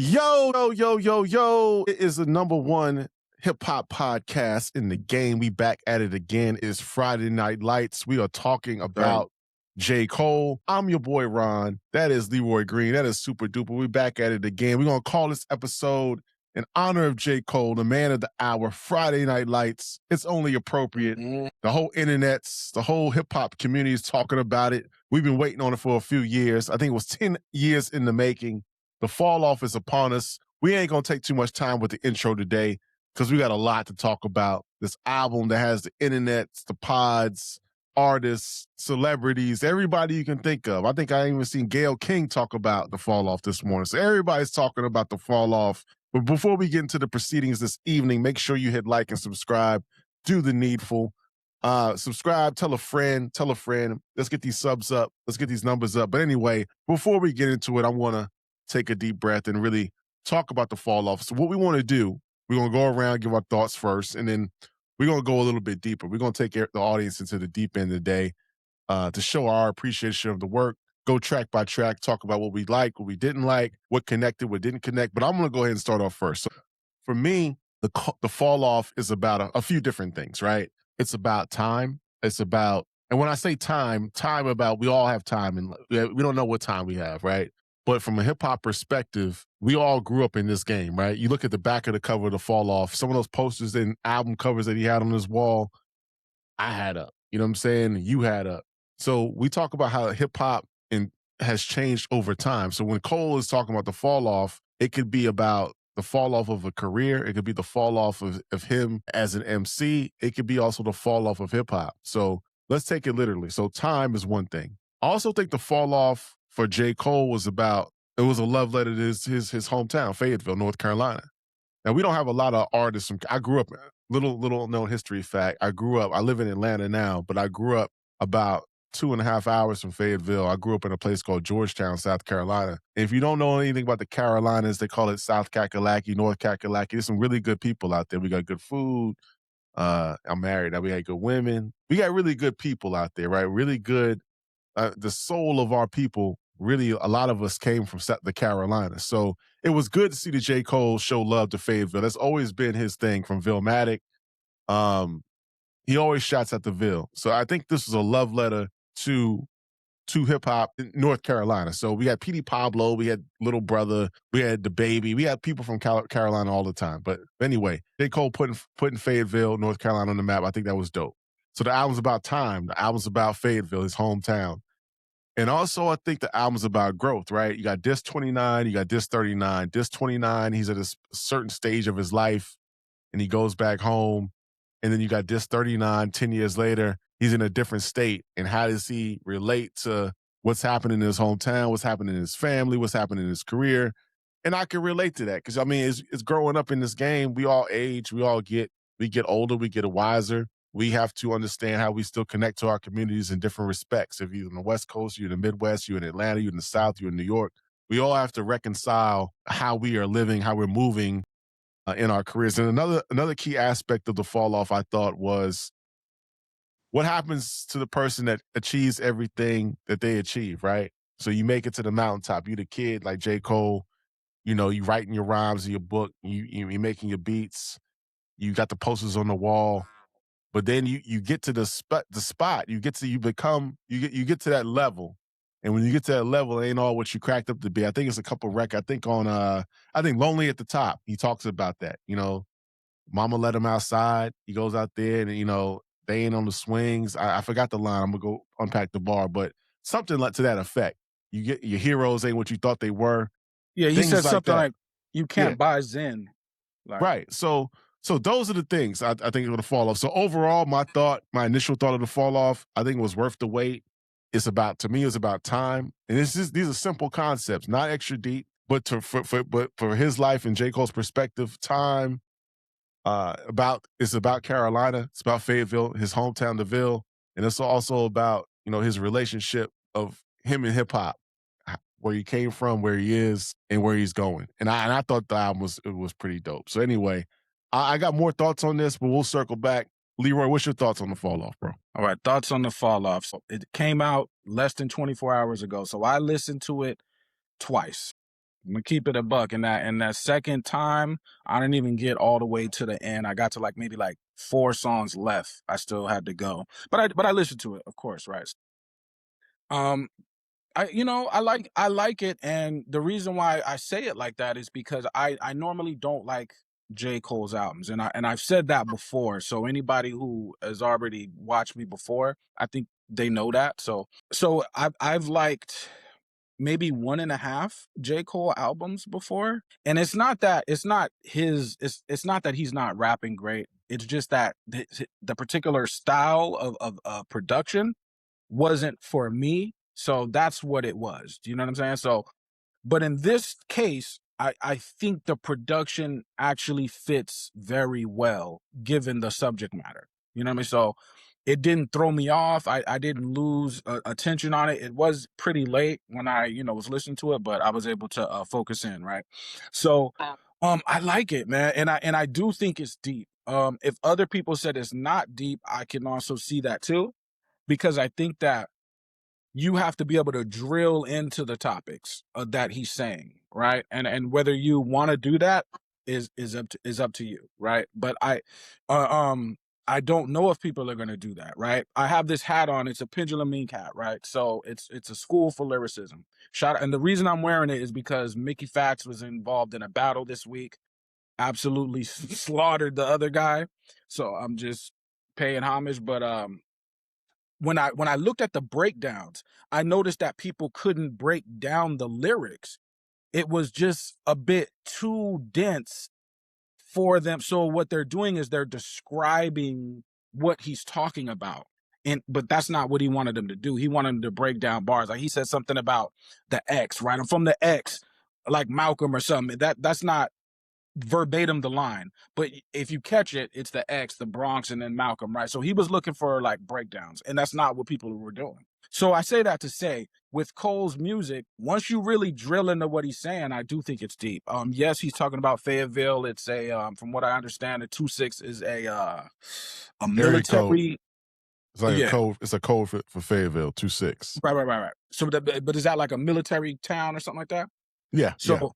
Yo. It is the number one hip hop podcast in the game. We back at it again. It's Friday Night Lights. We are talking about J.Cole. I'm your boy Ron. That is Leroy Green. That is Super Duper. We back at it again. We're going to call this episode in honor of J.Cole, the man of the hour, Friday Night Lights. It's only appropriate. The whole internet's, the whole hip hop community is talking about it. We've been waiting on it for a few years. I think it was 10 years in the making. The fall off is upon us. We ain't going to take too much time with the intro today because we got a lot to talk about. This album that has the internets, the pods, artists, celebrities, everybody you can think of. I think I even seen Gayle King talk about the fall off this morning. So everybody's talking about the fall off. But before we get into the proceedings this evening, make sure you hit like and subscribe. Do the needful. Subscribe, tell a friend. Let's get these subs up. Let's get these numbers up. But anyway, before we get into it, I want to take a deep breath and really talk about the fall off. So what we want to do, we're going to go around, give our thoughts first, and then we're going to go a little bit deeper. We're going to take the audience into the deep end of the day to show our appreciation of the work, go track by track, talk about what we like, what we didn't like, what connected, what didn't connect. But I'm going to go ahead and start off first. So for me, the fall off is about a few different things, right? It's about time. It's about, and when I say time about, we all have time, and we don't know what time we have, right? But from a hip hop perspective, we all grew up in this game, right? You look at the back of the cover of the fall off, some of those posters and album covers that he had on his wall, I had up. You know what I'm saying? You had up. So we talk about how hip hop has changed over time. So when Cole is talking about the fall off, it could be about the fall off of a career. It could be the fall off of him as an MC. It could be also the fall off of hip hop. So let's take it literally. So time is one thing. I also think the fall off for J. Cole was it was a love letter to his hometown, Fayetteville, North Carolina. Now, we don't have a lot of artists I grew up, little known history fact, I live in Atlanta now, but I grew up about 2.5 hours from Fayetteville. I grew up in a place called Georgetown, South Carolina. And if you don't know anything about the Carolinas, they call it South Kakalaki, North Kakalaki. There's some really good people out there. We got good food. I'm married. Now we got good women. We got really good people out there, right? Really good. The soul of our people, really, a lot of us came from the Carolinas. So it was good to see the J. Cole show love to Fayetteville. That's always been his thing from Villematic. He always shouts at the Ville. So I think this was a love letter to hip hop in North Carolina. So we had P.D. Pablo, we had Little Brother, we had The Baby, we had people from Carolina all the time. But anyway, J. Cole putting Fayetteville, North Carolina on the map, I think that was dope. So the album's about time. The album's about Fayetteville, his hometown. And also, I think the album's about growth, right? You got Disc 29, you got Disc 39. Disc 29, he's at a certain stage of his life, and he goes back home. And then you got Disc 39, 10 years later, he's in a different state. And how does he relate to what's happening in his hometown, what's happening in his family, what's happening in his career? And I can relate to that because, I mean, it's growing up in this game. We all age, we get older, we get wiser. We have to understand how we still connect to our communities in different respects. If you're in the West Coast, you're in the Midwest, you're in Atlanta, you're in the South, you're in New York. We all have to reconcile how we are living, how we're moving in our careers. And another key aspect of the fall off, I thought, was what happens to the person that achieves everything that they achieve, right? So you make it to the mountaintop. You the kid like J. Cole, you writing your rhymes in your book, you're making your beats, you got the posters on the wall. But then you get to the spot, you get to that level. And when you get to that level, it ain't all what you cracked up to be. I think it's a couple records. I think Lonely at the Top, he talks about that. Mama let him outside. He goes out there and, they ain't on the swings. I forgot the line. I'm going to go unpack the bar, but something like to that effect. You get your heroes ain't what you thought they were. Yeah, he said something like, you can't buy Zen. Right. So those are the things I think are going to fall off. So overall, my initial thought of the fall off, I think it was worth the wait. To me, it's about time. And these are simple concepts, not extra deep, but for his life and J. Cole's perspective, time, it's about Carolina. It's about Fayetteville, his hometown, DeVille. And it's also about, his relationship of him and hip hop, where he came from, where he is, and where he's going. And I thought the album was pretty dope. So anyway, I got more thoughts on this, but we'll circle back. Leroy, what's your thoughts on the fall off, bro? All right, thoughts on the fall off. So it came out less than 24 hours ago. So I listened to it twice. I'm gonna keep it a buck. And that second time, I didn't even get all the way to the end. I got to like maybe like 4 songs left. I still had to go, but I listened to it, of course, right? Um, I like it, and the reason why I say it like that is because I normally don't like J. Cole's albums, and I've said that before. So anybody who has already watched me before, I think they know that. So I've liked maybe 1.5 J. Cole albums before. And it's not that it's not that he's not rapping great. It's just that the particular style of production wasn't for me. So that's what it was. Do you know what I'm saying? So, but in this case, I think the production actually fits very well given the subject matter. You know what I mean? So it didn't throw me off. I didn't lose attention on it. It was pretty late when I, was listening to it, but I was able to focus in, right? So I like it, man. And I do think it's deep. If other people said it's not deep, I can also see that too, because I think that you have to be able to drill into the topics that he's saying, right? And whether you want to do that is up to you, right? But I don't know if people are going to do that, right? I have this hat on. It's a pendulum mean hat, right? So it's a school for lyricism. And the reason I'm wearing it is because Mickey Fax was involved in a battle this week, absolutely slaughtered the other guy. So I'm just paying homage. But when I looked at the breakdowns, I noticed that people couldn't break down the lyrics. It was just a bit too dense for them. So what they're doing is they're describing what he's talking about. But that's not what he wanted them to do. He wanted them to break down bars. Like he said something about the X, right? I'm from the X, like Malcolm or something. That's not verbatim the line, but if you catch it, it's the X, the Bronx, and then Malcolm, right? So he was looking for like breakdowns, and that's not what people were doing. So I say that to say, with Cole's music, once you really drill into what he's saying, I do think it's deep. Yes, he's talking about Fayetteville. It's from what I understand, a 2-6 is a military. It's like Yeah. a code. It's a code for Fayetteville 2-6. Right. So, but is that like a military town or something like that? Yeah. So.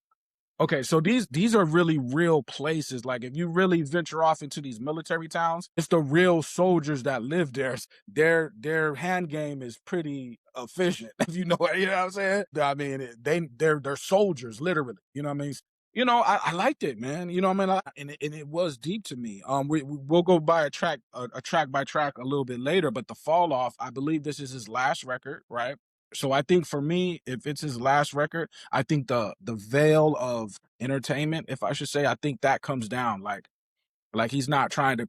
Okay, so these are really real places. Like if you really venture off into these military towns, it's the real soldiers that live there. Their hand game is pretty efficient. If you know what I'm saying. I mean, they're soldiers literally. You know what I mean? I liked it, man. You know what I mean? And it was deep to me. We'll go by a track by track a little bit later. But the Fall Off, I believe this is his last record, right? So I think for me, if it's his last record, I think the veil of entertainment, if I should say, I think that comes down. Like he's not trying to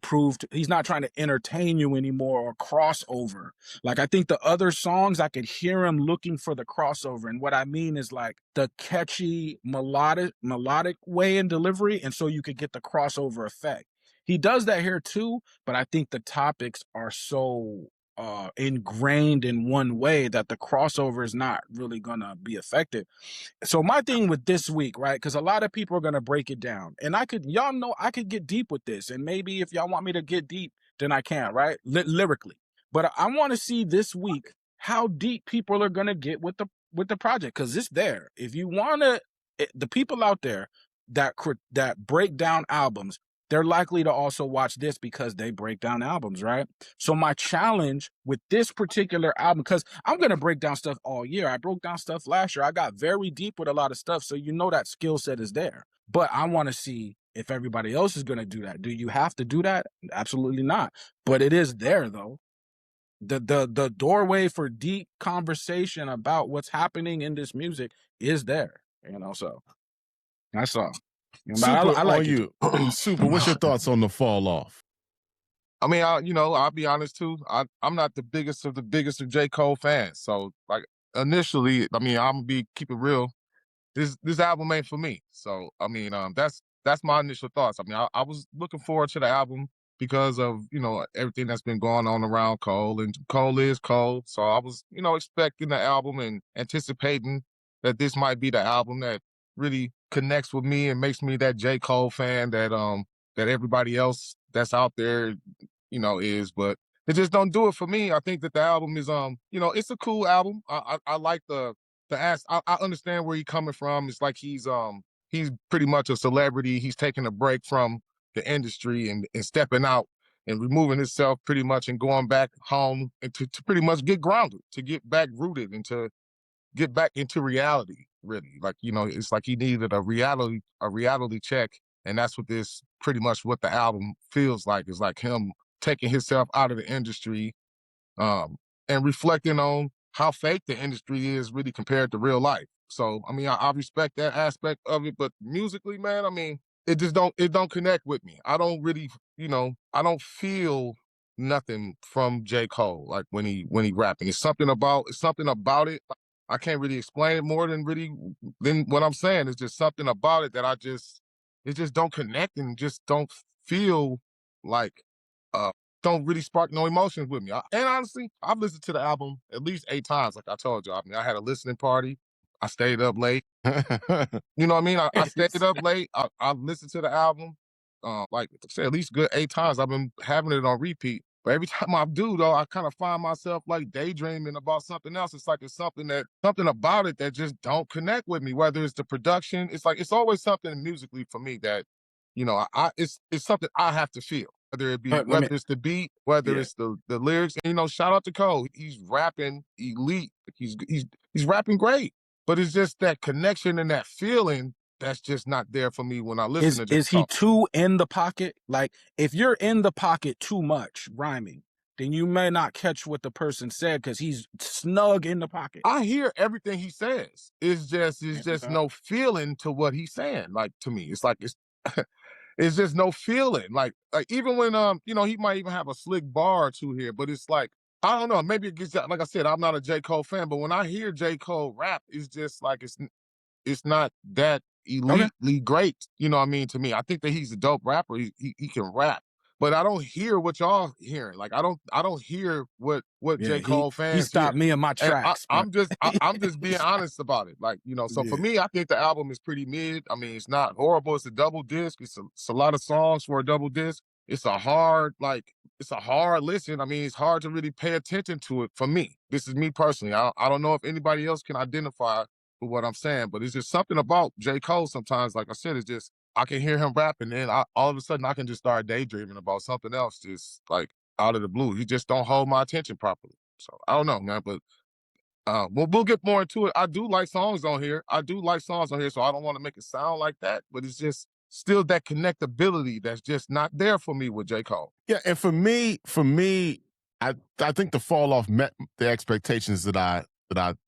he's not trying to entertain you anymore or crossover. Like I think the other songs I could hear him looking for the crossover. And what I mean is like the catchy melodic way and delivery. And so you could get the crossover effect. He does that here too, but I think the topics are so ingrained in one way that the crossover is not really gonna be effective. So my thing with this week, right? Because a lot of people are gonna break it down, and y'all know I could get deep with this, and maybe if y'all want me to get deep, then I can, right? Lyrically, but I want to see this week how deep people are gonna get with the project, because it's there. If you wanna, the people out there that break down albums, they're likely to also watch this because they break down albums, right? So my challenge with this particular album, because I'm going to break down stuff all year. I broke down stuff last year. I got very deep with a lot of stuff. So that skill set is there. But I want to see if everybody else is going to do that. Do you have to do that? Absolutely not. But it is there, though. The doorway for deep conversation about what's happening in this music is there. So that's all. Super, I like on you. Super, what's your thoughts on the Fall Off? I mean, I'll be honest too. I'm not the biggest of J. Cole fans. So like initially, I mean, I'm gonna keep it real. This album ain't for me. So I mean, that's my initial thoughts. I mean, I was looking forward to the album because of everything that's been going on around Cole, and Cole is Cole. So I was expecting the album and anticipating that this might be the album that really connects with me and makes me that J. Cole fan that everybody else that's out there is, but it just don't do it for me. I think that the album is it's a cool album. I like the I understand where he's coming from. It's like he's pretty much a celebrity. He's taking a break from the industry and stepping out and removing himself pretty much and going back home and to pretty much get grounded, to get back rooted and to get back into reality, really. Like, it's like he needed a reality check. And that's what this pretty much what the album feels like. Is like him taking himself out of the industry, and reflecting on how fake the industry is really compared to real life. So, I mean, I respect that aspect of it, but musically, man, I mean, it don't connect with me. I don't really, I don't feel nothing from J. Cole like when he rapping. It's something about it. I can't really explain it more than what I'm saying. It's just something about it that it just don't connect and just don't feel like don't really spark no emotions with me. And honestly, I've listened to the album at least 8 times, like I told you. I mean, I had a listening party. I stayed up late. You know what I mean? I stayed up late. I listened to the album. Like I said, at least good 8 times. I've been having it on repeat. But every time I do, though, I kind of find myself like daydreaming about something else. It's like it's something about it that just don't connect with me. Whether it's the production, it's always something musically for me that, it's something I have to feel. Whether it's the beat, whether it's the lyrics. And, shout out to Cole. He's rapping elite. He's rapping great. But it's just that connection and that feeling that's just not there for me when I listen to J. Is he too in the pocket? Like, if you're in the pocket too much rhyming, then you may not catch what the person said because he's snug in the pocket. I hear everything he says. It's just no feeling to what he's saying. Like, to me, it's like it's just no feeling. Like even when he might even have a slick bar or two here, but it's like, I don't know. Maybe it gets, like I said, I'm not a J. Cole fan, but when I hear J. Cole rap, it's just like it's not that elitely great. You know what I mean? To me, I think that he's a dope rapper. He can rap, but I don't hear what y'all hearing. Like I don't hear what J. Cole fans. He stopped me in my tracks. I'm just being honest about it. Like, so for me, I think the album is pretty mid. I mean, it's not horrible. It's a double disc. It's a lot of songs for a double disc. It's a hard listen. I mean, it's hard to really pay attention to it for me. This is me personally. I don't know if anybody else can identify with what I'm saying, but it's just something about J. Cole sometimes, like I said, it's just, I can hear him rapping and all of a sudden I can just start daydreaming about something else, just like out of the blue. He just don't hold my attention properly. So I don't know, man, but we'll get more into it. I do like songs on here. So I don't want to make it sound like that, but it's just still that connectability that's just not there for me with J. Cole. Yeah, and for me, I think the fall off met the expectations that I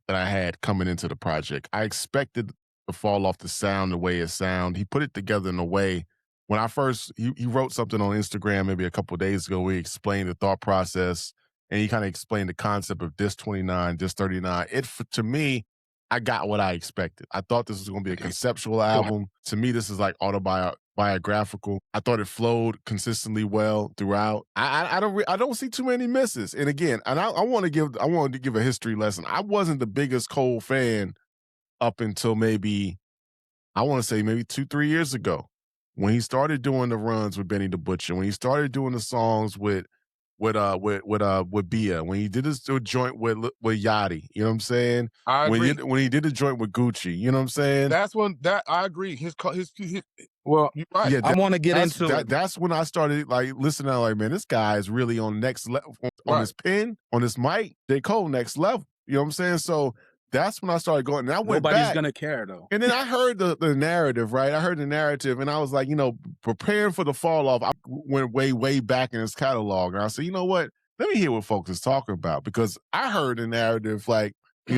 had coming into the project. I expected the fall off the sound the way it sound. He put it together in a way. When I first, he wrote something on Instagram maybe a couple of days ago where he explained the thought process and he kind of explained the concept of disc 29, disc 39. To me, I got what I expected. I thought this was going to be a conceptual album. To me, this is like autobiographical. I thought it flowed consistently well throughout. I don't see too many misses. And again, and I wanted to give a history lesson. I wasn't the biggest Cole fan up until maybe 2-3 years ago, when he started doing the runs with Benny the Butcher, when he started doing the songs with Bia, when he did his joint with Yachty, you know what I'm saying? I agree. When he did a joint with Gucci, you know what I'm saying? That's when I agree. Well, you're right. Yeah, I want to get into it. That's when I started like listening. Like, man, this guy is really on next level on his pen, on his mic. J. Cole next level. You know what I'm saying? So that's when I started going. And I went Nobody's back, gonna care though. And then I heard the narrative, right? I heard the narrative, and I was like, preparing for the fall off. I went way back in his catalog, and I said, you know what? Let me hear what folks is talking about, because I heard the narrative, like, I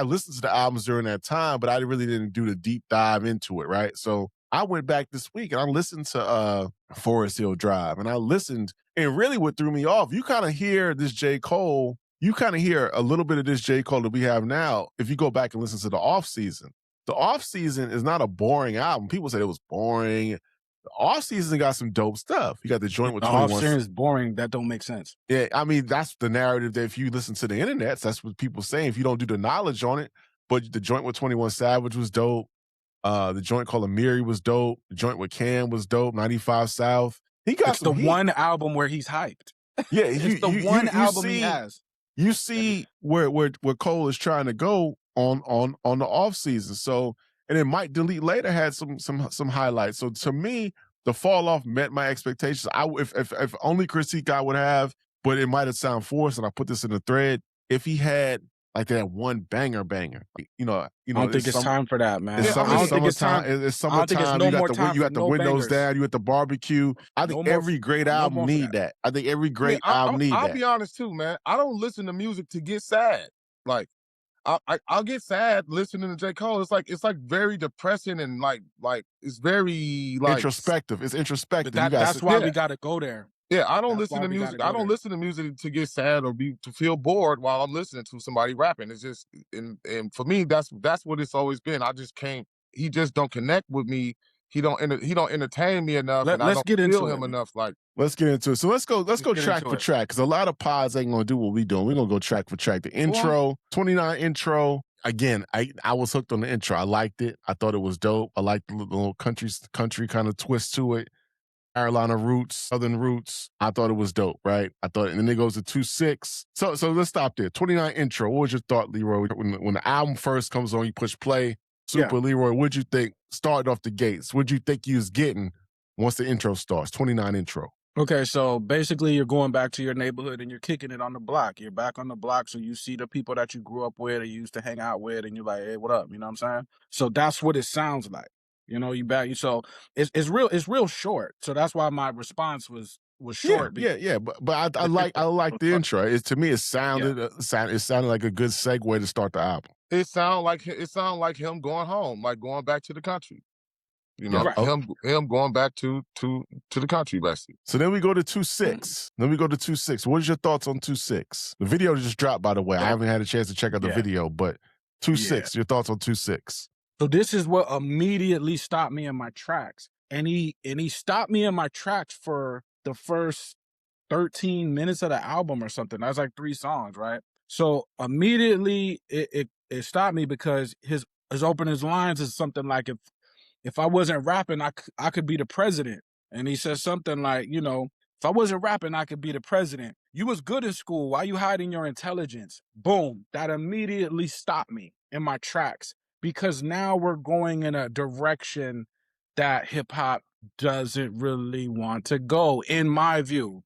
listened to the albums during that time, but I really didn't do the deep dive into it, right? So I went back this week and I listened to Forest Hill Drive, and I listened, and really what threw me off, you kind of hear this J. Cole. You kind of hear a little bit of this J. Cole that we have now if you go back and listen to the off season. The off season is not a boring album. People said it was boring. The off season got some dope stuff. You got the joint with 21. The off season is boring. That don't make sense. Yeah, I mean, that's the narrative that if you listen to the internet, that's what people say if you don't do the knowledge on it. But the joint with 21 Savage was dope. The joint called Amiri was dope. The joint with Cam was dope. 95 South. He got the one album where he's hyped. Yeah, it's the one album he has. You see where Cole is trying to go on the off season. So, and then Mike Delete later had some highlights. So to me, the fall off met my expectations. If only Critique I would have, but it might have sounded forced, and I put this in the thread. If he had like that one banger, you know, I don't think it's time for that, man. It's I don't think it's time. It's I don't think it's summertime. no You more got time you got for the no windows bangers. down. You at the barbecue. I think every great album need that. I think every great album need that. I'll be honest too, man. I don't listen to music to get sad. Like I'll get sad listening to J. Cole. It's like very depressing and like it's very like introspective. It's introspective. That's why we got to go there. Yeah, I don't listen to music. I don't listen to music to get sad or to feel bored while I'm listening to somebody rapping. It's just and for me that's what it's always been. I just can't. He just don't connect with me. He don't entertain me enough, and I don't feel him enough. Like let's get into it. So let's go track for track, because a lot of pods ain't gonna do what we doing. We're gonna go track for track. The intro, 29 intro. Again, I was hooked on the intro. I liked it. I thought it was dope. I liked the little country kind of twist to it. Carolina roots, Southern roots. I thought it was dope, right? And then it goes to 2-6. So let's stop there. 29 intro. What was your thought, Leroy? When the album first comes on, you push play. Super Leroy, what'd you think starting off the gates? What'd you think you was getting once the intro starts? 29 intro. Okay, so basically you're going back to your neighborhood and you're kicking it on the block. You're back on the block, so you see the people that you grew up with or you used to hang out with, and you're like, hey, what up? You know what I'm saying? So that's what it sounds like. You know, so it's real short. So that's why my response was short. Yeah. But I like the intro. To me, it sounded like a good segue to start the album. It sounded like him going home, like going back to the country. You know, him going back to the country, basically. So then we go to 2-6. What is your thoughts on 2-6? The video just dropped, by the way. I haven't had a chance to check out the video, but 2-6. Your thoughts on 2-6? So this is what immediately stopped me in my tracks. And he stopped me in my tracks for the first 13 minutes of the album or something. That was like 3 songs, right? So immediately it stopped me because his opening lines is something like, if I wasn't rapping, I could be the president. And he says something like, you know, if I wasn't rapping, I could be the president. You was good in school. Why you hiding your intelligence? Boom. That immediately stopped me in my tracks, because now we're going in a direction that hip hop doesn't really want to go, in my view.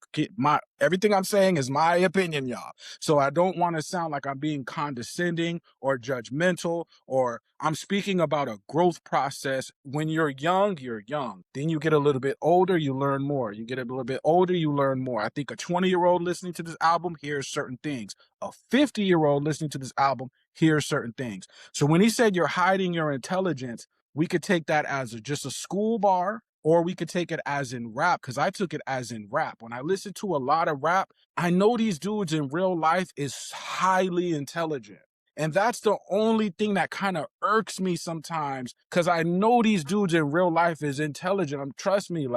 Everything I'm saying is my opinion, y'all. So I don't want to sound like I'm being condescending or judgmental, or I'm speaking about a growth process. When you're young, you're young. Then you get a little bit older, you learn more. You get a little bit older, you learn more. I think a 20-year-old listening to this album hears certain things. A 50-year-old listening to this album hears certain things. So when he said you're hiding your intelligence, we could take that as just a school bar, or we could take it as in rap, because I took it as in rap. When I listen to a lot of rap, I know these dudes in real life is highly intelligent. And that's the only thing that kind of irks me sometimes, because I know these dudes in real life is intelligent. Trust me.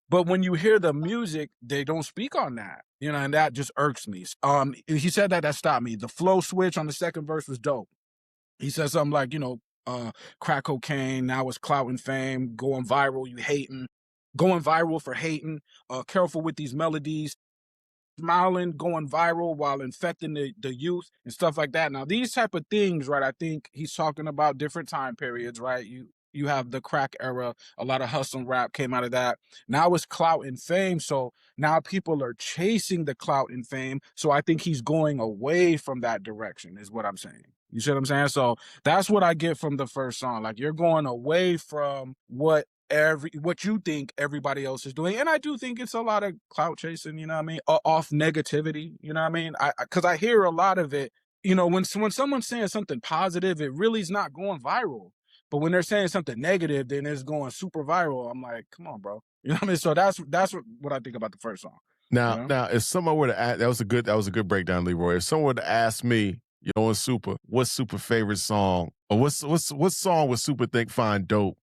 But when you hear the music, they don't speak on that, you know, and that just irks me. He said that stopped me. The flow switch on the second verse was dope. He said something like, you know, crack cocaine, now it's clout and fame, going viral, you hating, going viral for hating, careful with these melodies, smiling, going viral while infecting the youth and stuff like that. Now, these type of things, right, I think he's talking about different time periods, right? You have the crack era, a lot of hustle rap came out of that. Now it's clout and fame, so now people are chasing the clout and fame, so I think he's going away from that direction, is what I'm saying. You see what I'm saying? So that's what I get from the first song. Like, you're going away from what you think everybody else is doing. And I do think it's a lot of clout chasing, you know what I mean? Off negativity, you know what I mean? Because I hear a lot of it, you know, when someone's saying something positive, it really is not going viral. But when they're saying something negative, then it's going super viral. I'm like, come on, bro. You know what I mean? So that's what I think about the first song. Now, you know? if someone were to ask, that was a good breakdown, Leroy. If someone were to ask me, you know, what's Super favorite song, or what song would Super think find dope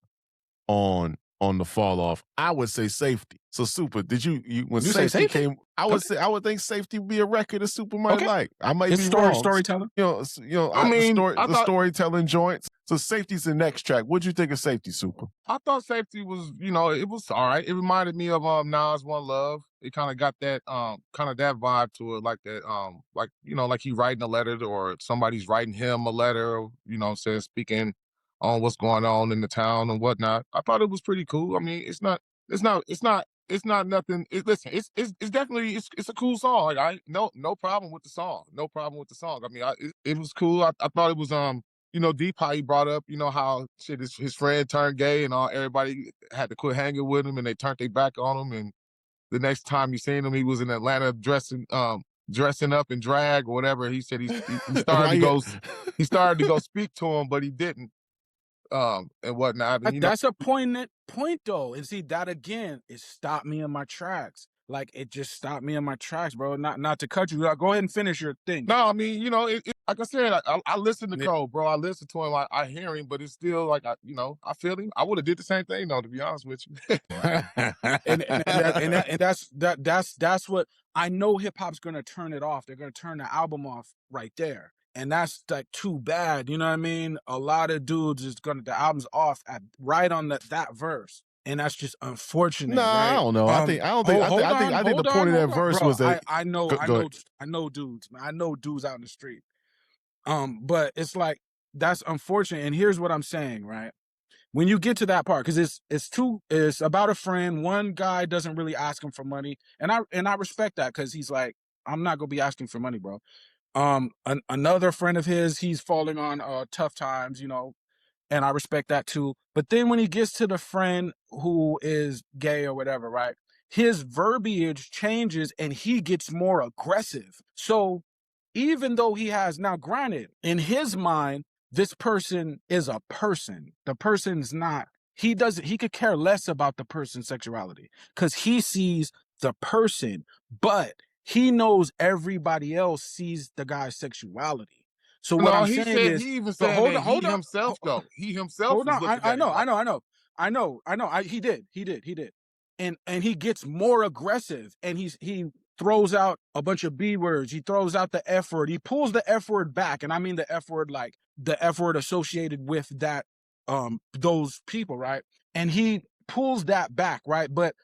on the fall off, I would say Safety. So Super, did you when You say Safety Safety? came? I would think Safety would be a record that Super might Okay. like. I might It's be wrong. storytelling. I mean, the storytelling joints. So Safety's the next track. What'd you think of Safety, Super? I thought Safety was, it was all right. It reminded me of Nas One Love. It kind of got that kind of that vibe to it, like that like he writing a letter or somebody's writing him a letter, says speaking on what's going on in the town and whatnot. I thought it was pretty cool. I mean, it's not nothing. Listen, it's definitely it's a cool song. Like no problem with the song. No problem with the song. I mean, it was cool. I thought it was deep how he brought up, how shit his friend turned gay and everybody had to quit hanging with him and they turned their back on him. And the next time you seen him, he was in Atlanta dressing up in drag or whatever. He said he started to go speak to him, but he didn't. And whatnot. And, That's a poignant point though. And see, that again, it stopped me in my tracks. Like it just stopped me in my tracks, bro. Not to cut you. Go ahead and finish your thing. No, I mean, like I said, I listen to Cole, bro. I listen to him. I hear him, but it's still like I feel him. I would have did the same thing though, to be honest with you. and that's what I know. Hip hop's gonna turn it off. They're gonna turn the album off right there. And that's like too bad, you know what I mean? A lot of dudes the album's off right on that verse. And that's just unfortunate. Nah, right? I don't know. I think the point of that verse was that I know dudes, man. I know dudes out in the street. But it's like that's unfortunate. And here's what I'm saying, right? When you get to that part, because it's about a friend. One guy doesn't really ask him for money, and I respect that because he's like, I'm not gonna be asking for money, bro. Another friend of his, he's falling on tough times, and I respect that too. But then when he gets to the friend who is gay or whatever, right? His verbiage changes and he gets more aggressive. So even though he has, now granted, in his mind, this person is a person. The person's not, he could care less about the person's sexuality because he sees the person, but he knows everybody else sees the guy's sexuality. So what I'm saying is, he even said he himself was looking at I know. He did. And he gets more aggressive and he throws out a bunch of B words. He throws out the F word. He pulls the F word back. And I mean the F word, like the F word associated with that, those people, right? And he pulls that back, right? But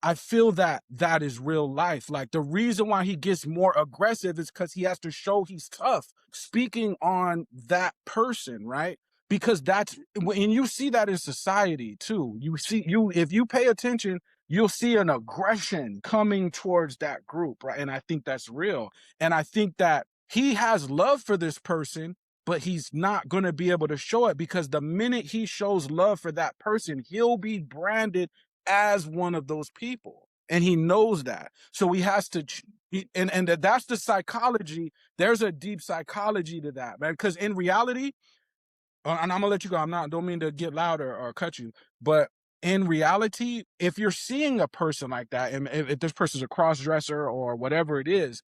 I feel that is real life. Like the reason why he gets more aggressive is because he has to show he's tough speaking on that person, right? Because that's when you see that in society too. If you pay attention, you'll see an aggression coming towards that group, right? And I think that's real. And I think that he has love for this person, but he's not going to be able to show it because the minute he shows love for that person, he'll be branded as one of those people. And he knows that. So he has to, and that's the psychology. There's a deep psychology to that, man. Because in reality, and I'm gonna let you go. Don't mean to get louder or cut you, but in reality, if you're seeing a person like that, and if this person's a cross-dresser or whatever it is,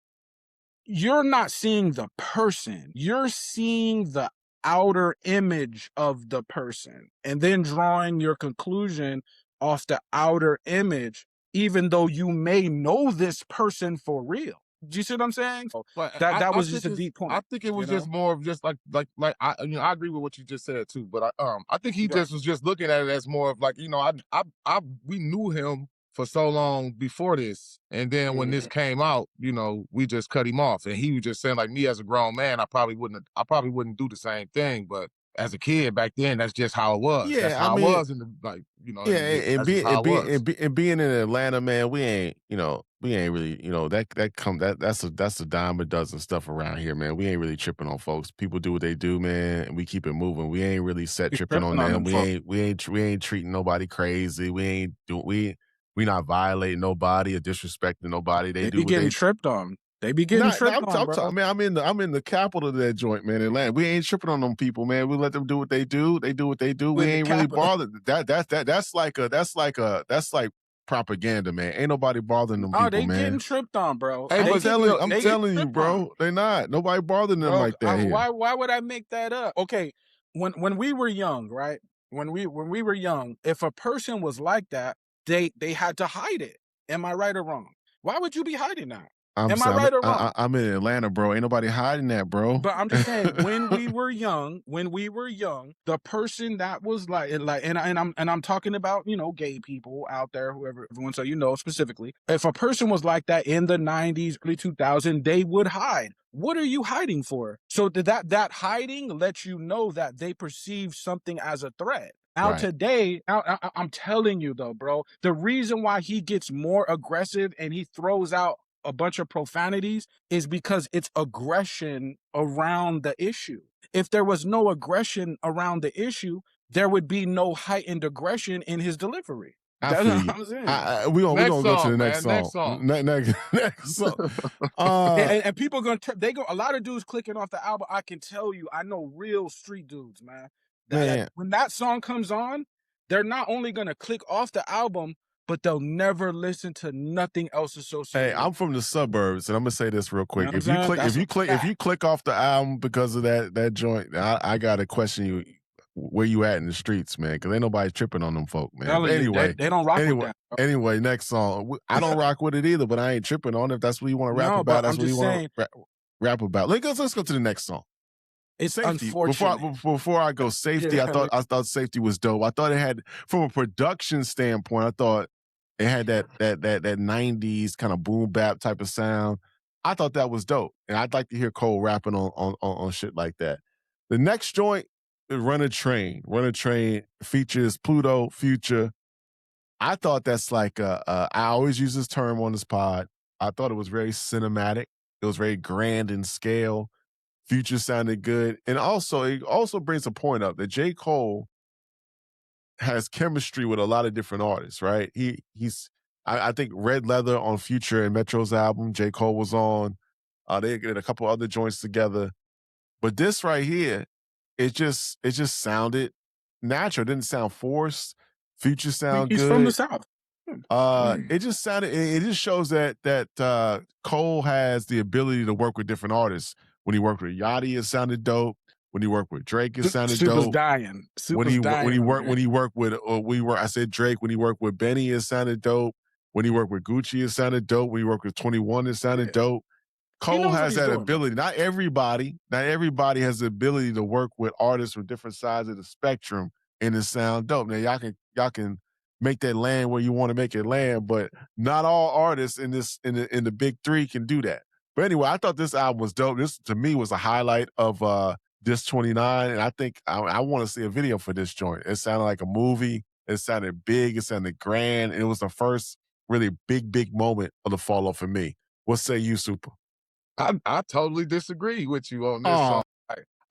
you're not seeing the person. You're seeing the outer image of the person and then drawing your conclusion off the outer image, even though you may know this person for real. Do you see what I'm saying? But that was just a deep point. I think it was just more of just like I agree with what you just said too. But I think he just was just looking at it as more of like, we knew him for so long before this, and then when this came out, we just cut him off, and he was just saying like, me as a grown man, I probably wouldn't do the same thing, but as a kid back then, that's just how it was. Yeah, that's how it was in the and being in Atlanta, man, we ain't really, that's a dime a dozen stuff around here, man. We ain't really tripping on folks. People do what they do, man, and we keep it moving. We ain't really tripping on them. We ain't treating nobody crazy. We not violating nobody or disrespecting nobody. They do getting tripped on. They be getting tripped on, bro. Man, I'm in the capital of that joint, man, Atlanta. We ain't tripping on them people, man. We let them do what they do. They do what they do. We ain't really bothered. That's like propaganda, man. Ain't nobody bothering them people, man. Oh, they getting tripped on, bro. Hey, I'm telling you, bro. They not. Nobody bothering them like that here. Why would I make that up? Okay, when we were young, right? When we were young, if a person was like that, they had to hide it. Am I right or wrong? Why would you be hiding that? I'm Am I saying, right or wrong? I'm in Atlanta, bro. Ain't nobody hiding that, bro. But I'm just saying, when we were young, the person that was and I'm talking about, you know, gay people out there, whoever, everyone, so you know specifically, if a person was like that in the 90s, early 2000s, they would hide. What are you hiding for? So that hiding lets you know that they perceive something as a threat. Now Right. today, I'm telling you though, bro, the reason why he gets more aggressive and he throws out a bunch of profanities is because it's aggression around the issue. If there was no aggression around the issue, there would be no heightened aggression in his delivery. I That's feel what you. I'm saying. We gonna go to the man, next next song. song. Next song. And people gonna they go. A lot of dudes clicking off the album. I can tell you, I know real street dudes, man. That when that song comes on, they're not only gonna click off the album, but they'll never listen to nothing else associated. Hey, I'm from the suburbs, and I'm gonna say this real quick. You know If you click off the album because of that joint, I gotta question you where you at in the streets, man, because ain't nobody tripping on them folk, man. But anyway, they don't rock with that. Anyway, next song. I don't rock with it either, but I ain't tripping on it. If that's what you want to rap about, that's what you want to rap about. Let's go to the next song. It's Safety. unfortunate. Before I go, Safety. I thought Safety was dope. I thought it had, from a production standpoint, I thought it had that 90s kind of boom bap type of sound. I thought that was dope. And I'd like to hear Cole rapping on shit like that. The next joint is Run a Train. Run a Train features Pluto, Future. I thought that's like I always use this term on this pod. I thought it was very cinematic. It was very grand in scale. Future sounded good. And also, it also brings a point up that J. Cole has chemistry with a lot of different artists, right? I think Red Leather on Future and Metro's album, J. Cole was on. They did a couple other joints together. But this right here, it just sounded natural. It didn't sound forced. Future sound He's good. from the South. It just sounded. It just shows that Cole has the ability to work with different artists. When he worked with Yachty, it sounded dope. When he worked with Drake, it sounded Super's dope. dying. When he worked with I said Drake. When he worked with Benny, it sounded dope. When he worked with Gucci, it sounded dope. When he worked with 21, it sounded dope. Cole has that ability. Not everybody has the ability to work with artists from different sides of the spectrum and it sound dope. Now y'all can make that land where you want to make it land, but not all artists in the big three can do that. But anyway, I thought this album was dope. This to me was a highlight of Dis 29, and I think I want to see a video for this joint. It sounded like a movie. It sounded big. It sounded grand. And it was the first really big moment of the fall off for me. What say you, Super? I totally disagree with you on this song.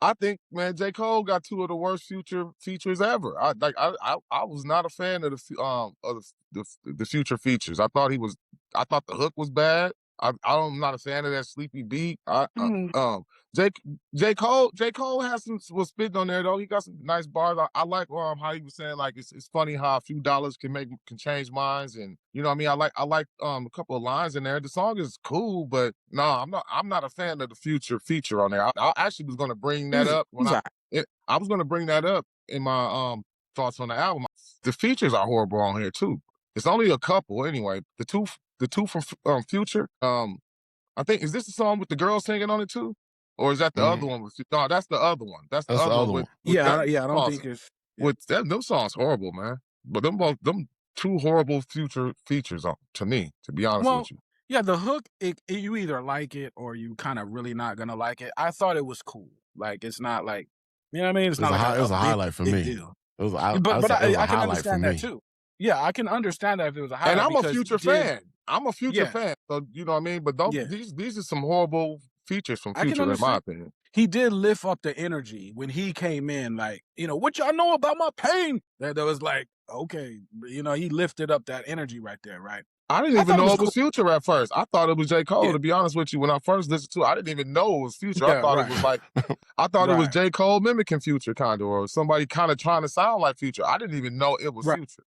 I think, man, J. Cole got two of the worst Future features ever. I was not a fan of the Future features. I thought the hook was bad. I'm not a fan of that sleepy beat. J. Cole was spitting on there though. He got some nice bars. I like how he was saying like it's funny how a few dollars can change minds, and you know what I mean. I like a couple of lines in there. The song is cool, but no, I'm not a fan of the Future feature on there. I actually was going to bring that up I was going to bring that up in my thoughts on the album. The features are horrible on here too. It's only a couple anyway. The two from Future. I think, is this the song with the girl singing on it too, or is that the other one? No, that's the other one. That's the other one. I don't think it's them songs horrible, man. But them two horrible Future features to me, to be honest with you. Yeah, the hook, you either like it or you kind of really not gonna like it. I thought it was cool. Like it's not like, you know what I mean? It's not like it was a highlight for me. Deal. I can understand that too. Yeah, I can understand that if it was a highlight. And I'm a Future fan. I'm a Future fan. So you know what I mean? But these are some horrible features from Future, in my opinion. He did lift up the energy when he came in, like, you know, what y'all know about my pain? That was like, okay, you know, he lifted up that energy right there, right? I didn't even know it was Future at first. I thought it was J. Cole, to be honest with you. When I first listened to it, I didn't even know it was Future. I thought it was like, it was J. Cole mimicking Future kind of, or somebody kind of trying to sound like Future. I didn't even know it was Future.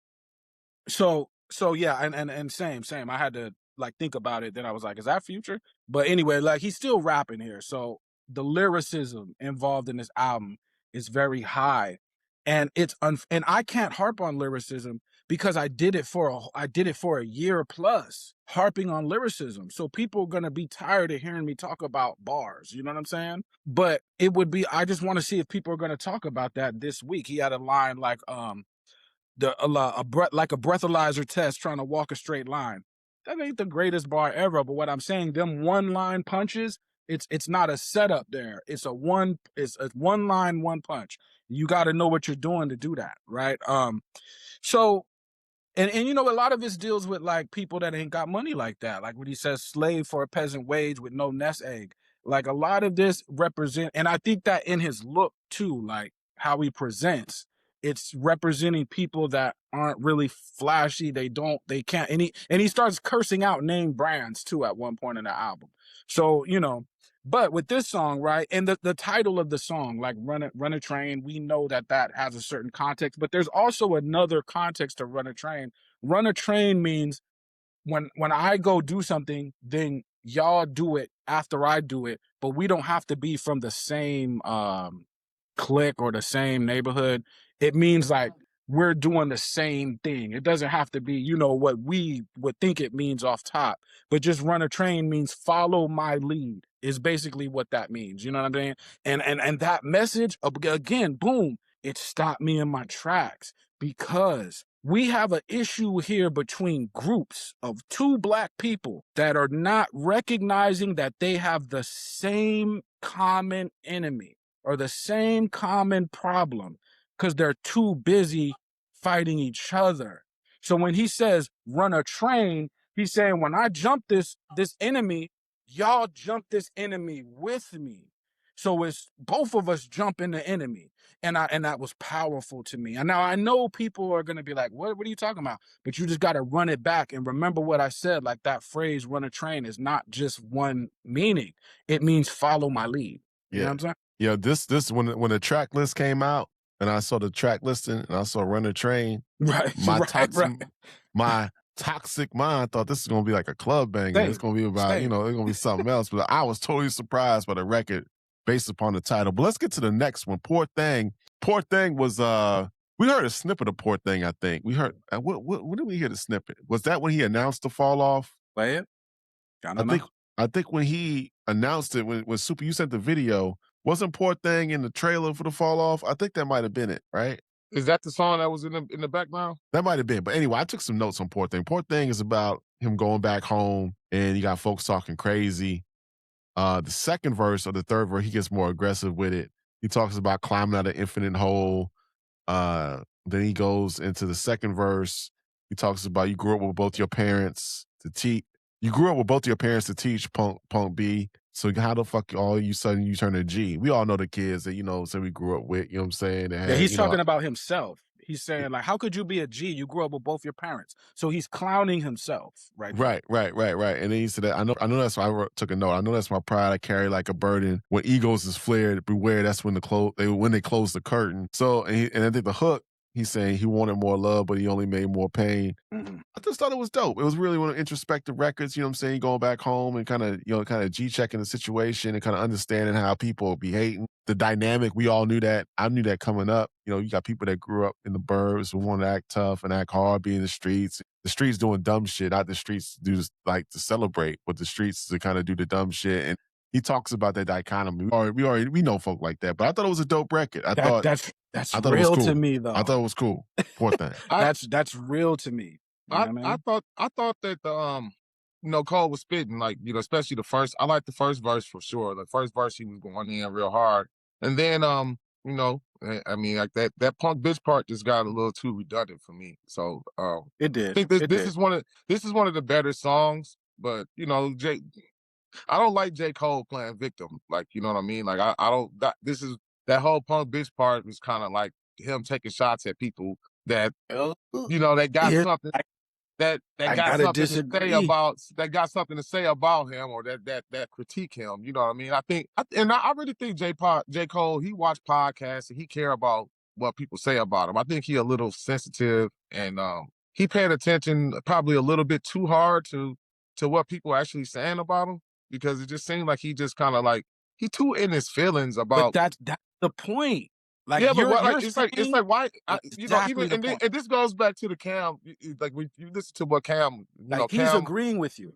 So yeah, and same. I had to like think about it. Then I was like, is that Future? But anyway, like he's still rapping here. So the lyricism involved in this album is very high. And and I can't harp on lyricism because I did it for a year plus, harping on lyricism. So people are gonna be tired of hearing me talk about bars. You know what I'm saying? But it would be, I just want to see if people are gonna talk about that this week. He had a line like like a breathalyzer test trying to walk a straight line. That ain't the greatest bar ever. But what I'm saying, them one line punches, it's not a setup there. It's a one line, one punch. You got to know what you're doing to do that, right? So and you know, a lot of this deals with like people that ain't got money like that. Like when he says slave for a peasant wage with no nest egg. Like a lot of this represent, and I think that in his look too, like how he presents, it's representing people that aren't really flashy. They can't, and he starts cursing out name brands too at one point in the album. So, you know, but with this song, right, and the title of the song, like Run a Train, we know that that has a certain context, but there's also another context to Run a Train. Run a Train means when I go do something, then y'all do it after I do it, but we don't have to be from the same clique or the same neighborhood. It means like we're doing the same thing. It doesn't have to be, you know, what we would think it means off top, but just Run a Train means follow my lead is basically what that means. You know what I'm saying? And that message, again, boom, it stopped me in my tracks because we have an issue here between groups of two Black people that are not recognizing that they have the same common enemy or the same common problem because they're too busy fighting each other. So when he says run a train, he's saying when I jump this enemy, y'all jump this enemy with me. So it's both of us jumping the enemy. And that was powerful to me. And now I know people are gonna be like, what are you talking about? But you just gotta run it back and remember what I said, like that phrase run a train is not just one meaning. It means follow my lead. You know what I'm saying? Yeah, this when the track list came out and I saw the track listing and I saw Run a Train, right, my toxic mind thought this is gonna be like a club banger. It's gonna be about, you know, it's gonna be something else. But I was totally surprised by the record based upon the title. But let's get to the next one. Poor Thing. Poor Thing was we heard a snippet of Poor Thing, I think. We heard what did we hear the snippet? Was that when he announced the fall off? Play it. I think when he announced it, when Super, you sent the video, wasn't Poor Thing in the trailer for the fall off? I think that might have been it, right? Is that the song that was in the background? That might have been. But anyway, I took some notes on Poor Thing. Poor Thing is about him going back home and you got folks talking crazy. The second verse or the third verse, he gets more aggressive with it. He talks about climbing out an infinite hole. Then he goes into the second verse. He talks about you grew up with both your parents to teach. You grew up with both your parents to teach punk B. So how the fuck all you sudden you turn a G? We all know the kids that, you know, say we grew up with, you know what I'm saying? Yeah, he's talking about himself. He's saying like, how could you be a G? You grew up with both your parents. So he's clowning himself, right? Right. And then he said that I know that's why took a note. I know that's my pride. I carry like a burden. When egos is flared, beware. That's when they close the curtain. So and I think the hook. He's saying he wanted more love, but he only made more pain. Mm-hmm. I just thought it was dope. It was really one of the introspective records, you know what I'm saying? Going back home and kind of G-checking the situation and kind of understanding how people be hating. The dynamic, we all knew that. I knew that coming up. You know, you got people that grew up in the burbs who want to act tough and act hard, be in the streets. The streets doing dumb shit, not the streets do this, like to celebrate, but the streets to kind of do the dumb shit. And he talks about that dichotomy. We know folk like that, but I thought it was a dope record. That's real to me though. I thought it was cool. Poor Thing. That's real to me. I thought that the you know, Cole was spitting, like, you know, especially the first. I like the first verse for sure. The first verse he was going in real hard, and then you know, I mean, like that punk bitch part just got a little too redundant for me. So it did. I think this is one of the better songs. But you know, I don't like J.Cole playing victim. Like, you know what I mean? Like I don't. That whole punk bitch part was kind of like him taking shots at people that you know that got something. That got something to say about him, or that critique him. You know what I mean? I really think J. Cole, he watch podcasts and he care about what people say about him. I think he a little sensitive and he paid attention probably a little bit too hard to what people are actually saying about him, because it just seemed like he just kind of like he too in his feelings about. But that's the point. Like Yeah, but you're what, like, you're it's saying like why, you know, exactly even the and point. this goes back to the Cam. Like when you listen to what Cam, you know, Like he's Cam agreeing with you.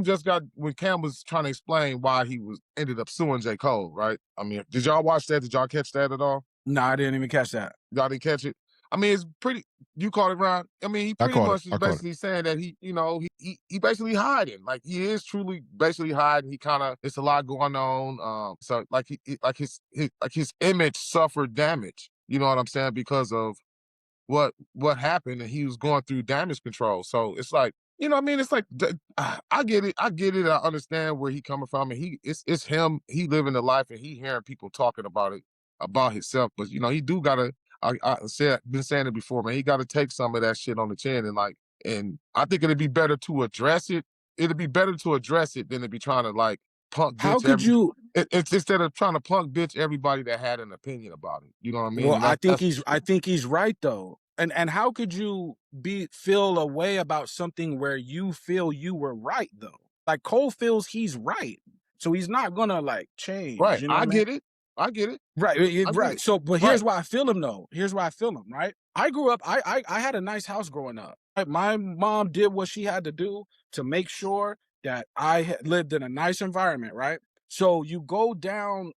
just got when Cam was trying to explain why he was ended up suing J. Cole, right? I mean, did y'all watch that? Did y'all catch that at all? No, I didn't even catch that. Y'all didn't catch it. I mean, it's pretty. You caught it, Ron. I mean, he I pretty caught it. much is I caught it. basically saying that he, you know, he basically hiding. Like he is truly basically hiding. He kind of it's a lot going on. So like like his image suffered damage. You know what I'm saying because of what happened, and he was going through damage control. So it's like, you know what I mean? It's like I get it. I get it. I understand where he coming from, and it's him. He living the life, and he hearing people talking about it about himself. But you know, he do gotta. Been saying it before, man. He got to take some of that shit on the chin, and I think it'd be better to address it. It'd be better to address it than to be trying to like punk How bitch could every. you It's instead of trying to punk bitch everybody that had an opinion about it. You know what I mean? Well, And I think that's he's right though. And how could you feel a way about something where you feel you were right though? Like Cole feels he's right. So he's not gonna like change, right. you know what I I mean? get it. I get it. Right, I get right. it. So, but here's Right. why I feel him though. Here's why I feel him. Right. I grew up. I had a nice house growing up. Right? My mom did what she had to do to make sure that I had lived in a nice environment. Right. So you go down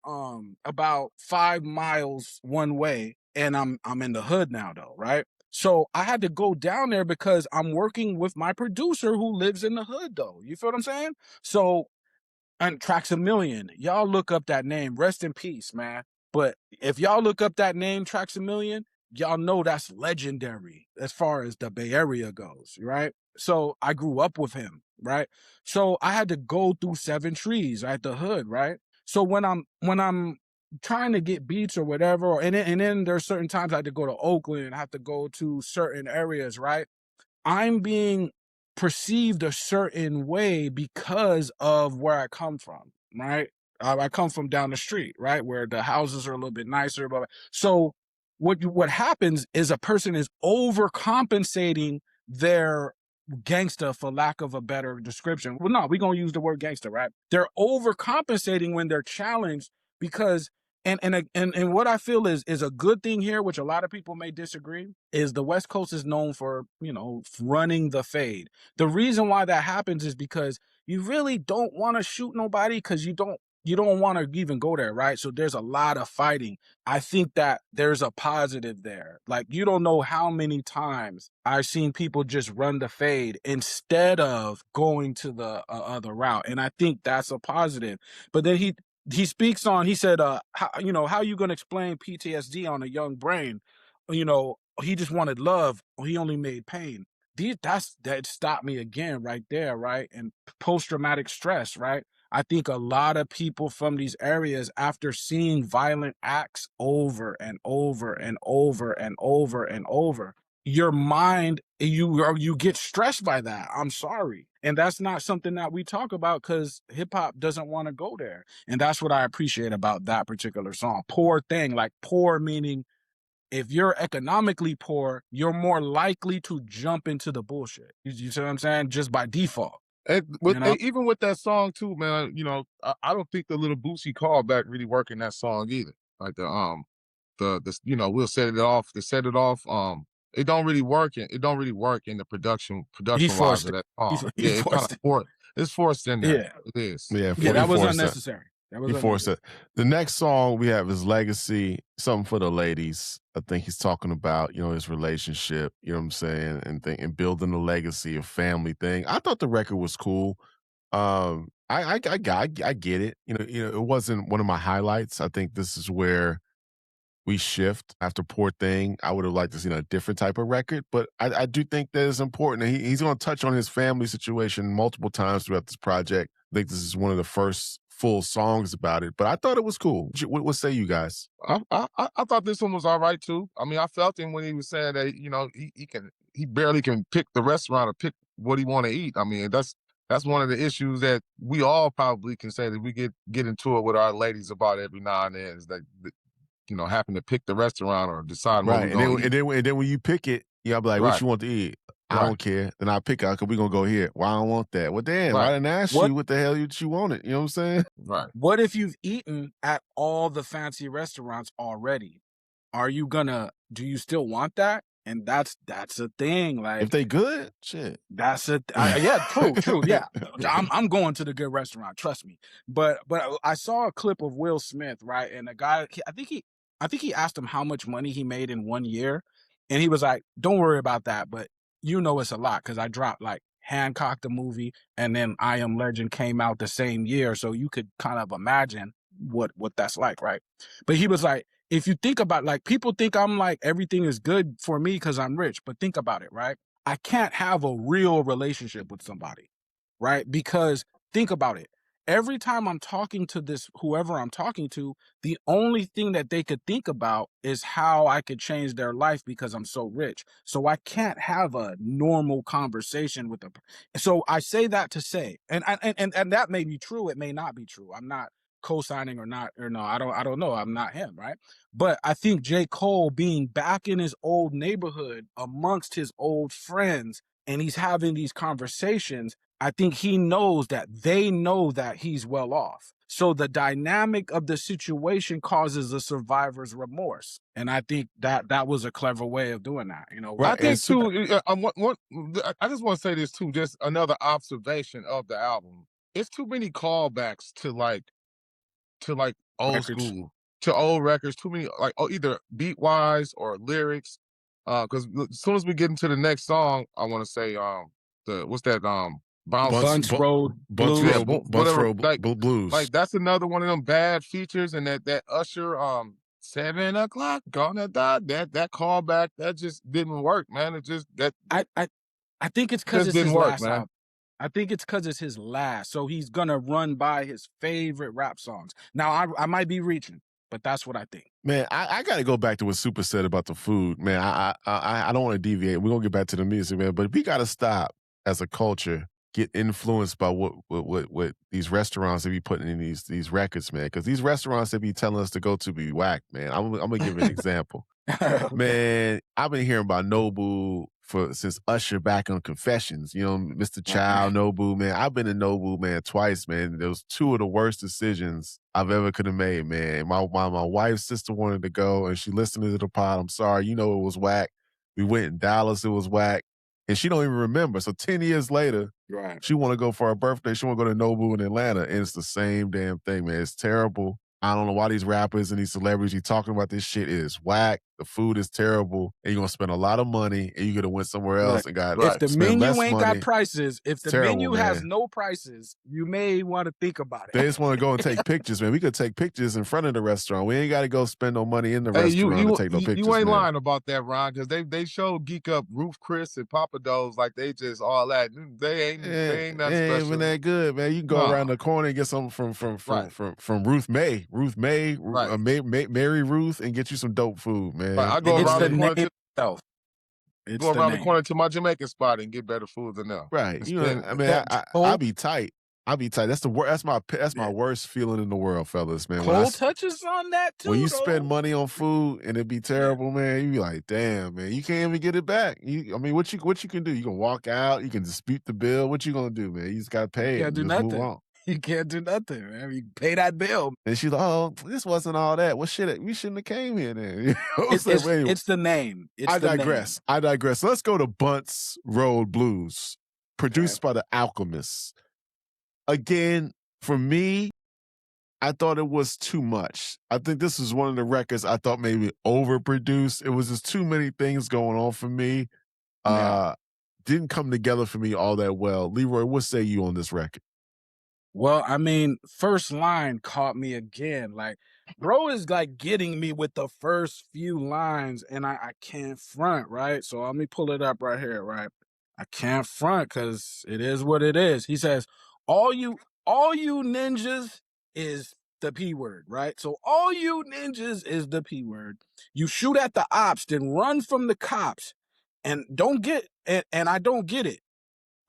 about 5 miles one way, and I'm in the hood now though. Right. So I had to go down there because I'm working with my producer who lives in the hood though. You feel what I'm saying? So and Tracks a Million. Y'all look up that name. Rest in peace, man. But if y'all look up that name, Tracks a Million, y'all know that's legendary as far as the Bay Area goes, right? So I grew up with him, right? So I had to go through 7 trees, right? The hood, right? So when I'm trying to get beats or whatever, and then there's certain times I had to go to Oakland, I have to go to certain areas, right? I'm being perceived a certain way because of where I come from, right? I come from down the street, right, where the houses are a little bit nicer. But so what happens is a person is overcompensating their gangster, for lack of a better description. Well, no, we're gonna use the word gangster, right? They're overcompensating when they're challenged because and what I feel is a good thing here, which a lot of people may disagree, is the West Coast is known for, running the fade. The reason why that happens is because you really don't want to shoot nobody because you don't want to even go there, right? So there's a lot of fighting. I think that there's a positive there. Like you don't know how many times I've seen people just run the fade instead of going to the other route, and I think that's a positive. But then he speaks on. He said, how you gonna explain PTSD on a young brain? He just wanted love. He only made pain. That stopped me again right there, right? And post traumatic stress, right? I think a lot of people from these areas, after seeing violent acts over and over and over and over and over, your mind, you get stressed by that. I'm sorry. And that's not something that we talk about because hip hop doesn't want to go there. And that's what I appreciate about that particular song. Poor thing, like poor meaning if you're economically poor, you're more likely to jump into the bullshit. You see what I'm saying? Just by default. Even with that song too, man. You know, I don't think the little Boosie callback really work in that song either. Like the we'll set it off. To set it off. It don't really work. It don't really work in the production He wise forced of it. that song. He Yeah, it kind forced of it. forced. It's forced in there. Yeah. It is. Yeah, Yeah, he that was forced that. unnecessary. That was He forced unnecessary. it. The next song we have is Legacy, something for the ladies. I think he's talking about, his relationship, you know what I'm saying, and building a legacy, a family thing. I thought the record was cool. I get it. It wasn't one of my highlights. I think this is where we shift after Poor Thing. I would have liked to see a different type of record, but I do think that it's important. And he's going to touch on his family situation multiple times throughout this project. I think this is one of the first full songs about it, but I thought it was cool. What say you guys? I thought this one was all right too. I mean, I felt him when he was saying that he barely can pick the restaurant or pick what he want to eat. I mean, that's one of the issues that we all probably can say that we get into it with our ladies about every now and then is that having to pick the restaurant or decide what we're Right, going to eat. and then when you pick it, I'll be like, "What Right, you want to eat?" I right, don't care. Then I pick out because we're gonna go here. Well, I don't want that. Well, damn, I right, didn't ask What you what the hell you wanted. You know what I'm saying? right. what if you've eaten at all the fancy restaurants already? do you still want that? And that's a thing. Like, if they good, shit. That's yeah, true. Yeah, I'm going to the good restaurant. Trust me. But I saw a clip of Will Smith, right? And the guy, I think he asked him how much money he made in 1 year, and he was like, "Don't worry about that, but you know it's a lot because I dropped like Hancock the movie, and then I Am Legend came out the same year, so you could kind of imagine what that's like, right?" But he was like, if you think about, like, people think I'm like everything is good for me because I'm rich, but think about it, right? I can't have a real relationship with somebody, right? Because think about it. Every time I'm talking to whoever I'm talking to, the only thing that they could think about is how I could change their life because I'm so rich. So I can't have a normal conversation with them. So I say that to say, and that may be true. It may not be true. I'm not co-signing or not, or no, I don't know. I'm not him, right? But I think J. Cole being back in his old neighborhood amongst his old friends, and he's having these conversations, I think he knows that they know that he's well off. So the dynamic of the situation causes a survivor's remorse. And I think that was a clever way of doing that. You know, Right. I think too, I just want to say this too, just another observation of the album. It's too many callbacks to old records. school, to old records, too many, like, either beat wise or lyrics. Because as soon as we get into the next song, I want to say what's that Buns Road Blues. Yeah, Bunts Road like Blues. Like, that's another one of them bad features, and that Usher 7 o'clock gonna die, that callback, that just didn't work, man. It just I think it's because just it's didn't his work, last man. album. I think it's because it's his last. So he's gonna run by his favorite rap songs. Now I might be reaching, but that's what I think. Man, I got to go back to what Super said about the food. Man, I don't want to deviate. We're gonna get back to the music, man, but we got to stop as a culture get influenced by what these restaurants they be putting in these records, man. Because these restaurants they be telling us to go to be whack, man. I'm gonna give an example. Okay. Man, I've been hearing about Nobu since Usher back on Confessions. You know, Mr. Child, Nobu, man. I've been to Nobu, man, twice, man. Those two of the worst decisions I've ever could have made, man. My wife's sister wanted to go, and she listened to the pod. I'm sorry, you know it was whack. We went in Dallas, it was whack. And she don't even remember. So 10 years later, Right. she want to go for her birthday. She want to go to Nobu in Atlanta, and it's the same damn thing, man. It's terrible. I don't know why these rappers and these celebrities you talking about this shit is whack. The food is terrible, and you're gonna spend a lot of money, and you're gonna went somewhere else and got if the spend menu less ain't money. got prices, if the terrible, menu has man. no prices, you may want to think about it. They just want to go and take pictures, man. We could take pictures in front of the restaurant. We ain't got to go spend no money in the Hey, restaurant to take no pictures. You ain't man. lying about that, Ron, because they showed Geek Up Roof Chris and Papa Do's like they just all that. They ain't that special. Ain't even that good, man. You can go around the corner and get something from Ruth May, Mary Ruth, and get you some dope food, man. Right, I go around the corner itself. Go around the corner to my Jamaican spot and get better food than them. Right. You know, I mean, I'll be tight. I'll be tight. That's my worst feeling in the world, fellas, man. Cole touches on that too. When you spend money on food and it be terrible, man, you be like, damn, man, you can't even get it back. I mean, what you can do? You can walk out, you can dispute the bill. What you gonna do, man? You just gotta pay it and just move on. You can't do nothing, man. You pay that bill. And she's like, "Oh, this wasn't all that. Well, shit, we shouldn't have came here then." It's the name. I digress. So let's go to Bunts Road Blues, produced by the Alchemists. Again, for me, I thought it was too much. I think this is one of the records I thought maybe overproduced. It was just too many things going on for me. Didn't come together for me all that well. Leroy, what say you on this record? Well, I mean, first line caught me again. Like, bro is like getting me with the first few lines, and I can't front, right? So let me pull it up right here, right? I can't front because it is what it is. He says, all you ninjas is the P word, right? So all you ninjas is the P word. You shoot at the ops, then run from the cops, and I don't get it.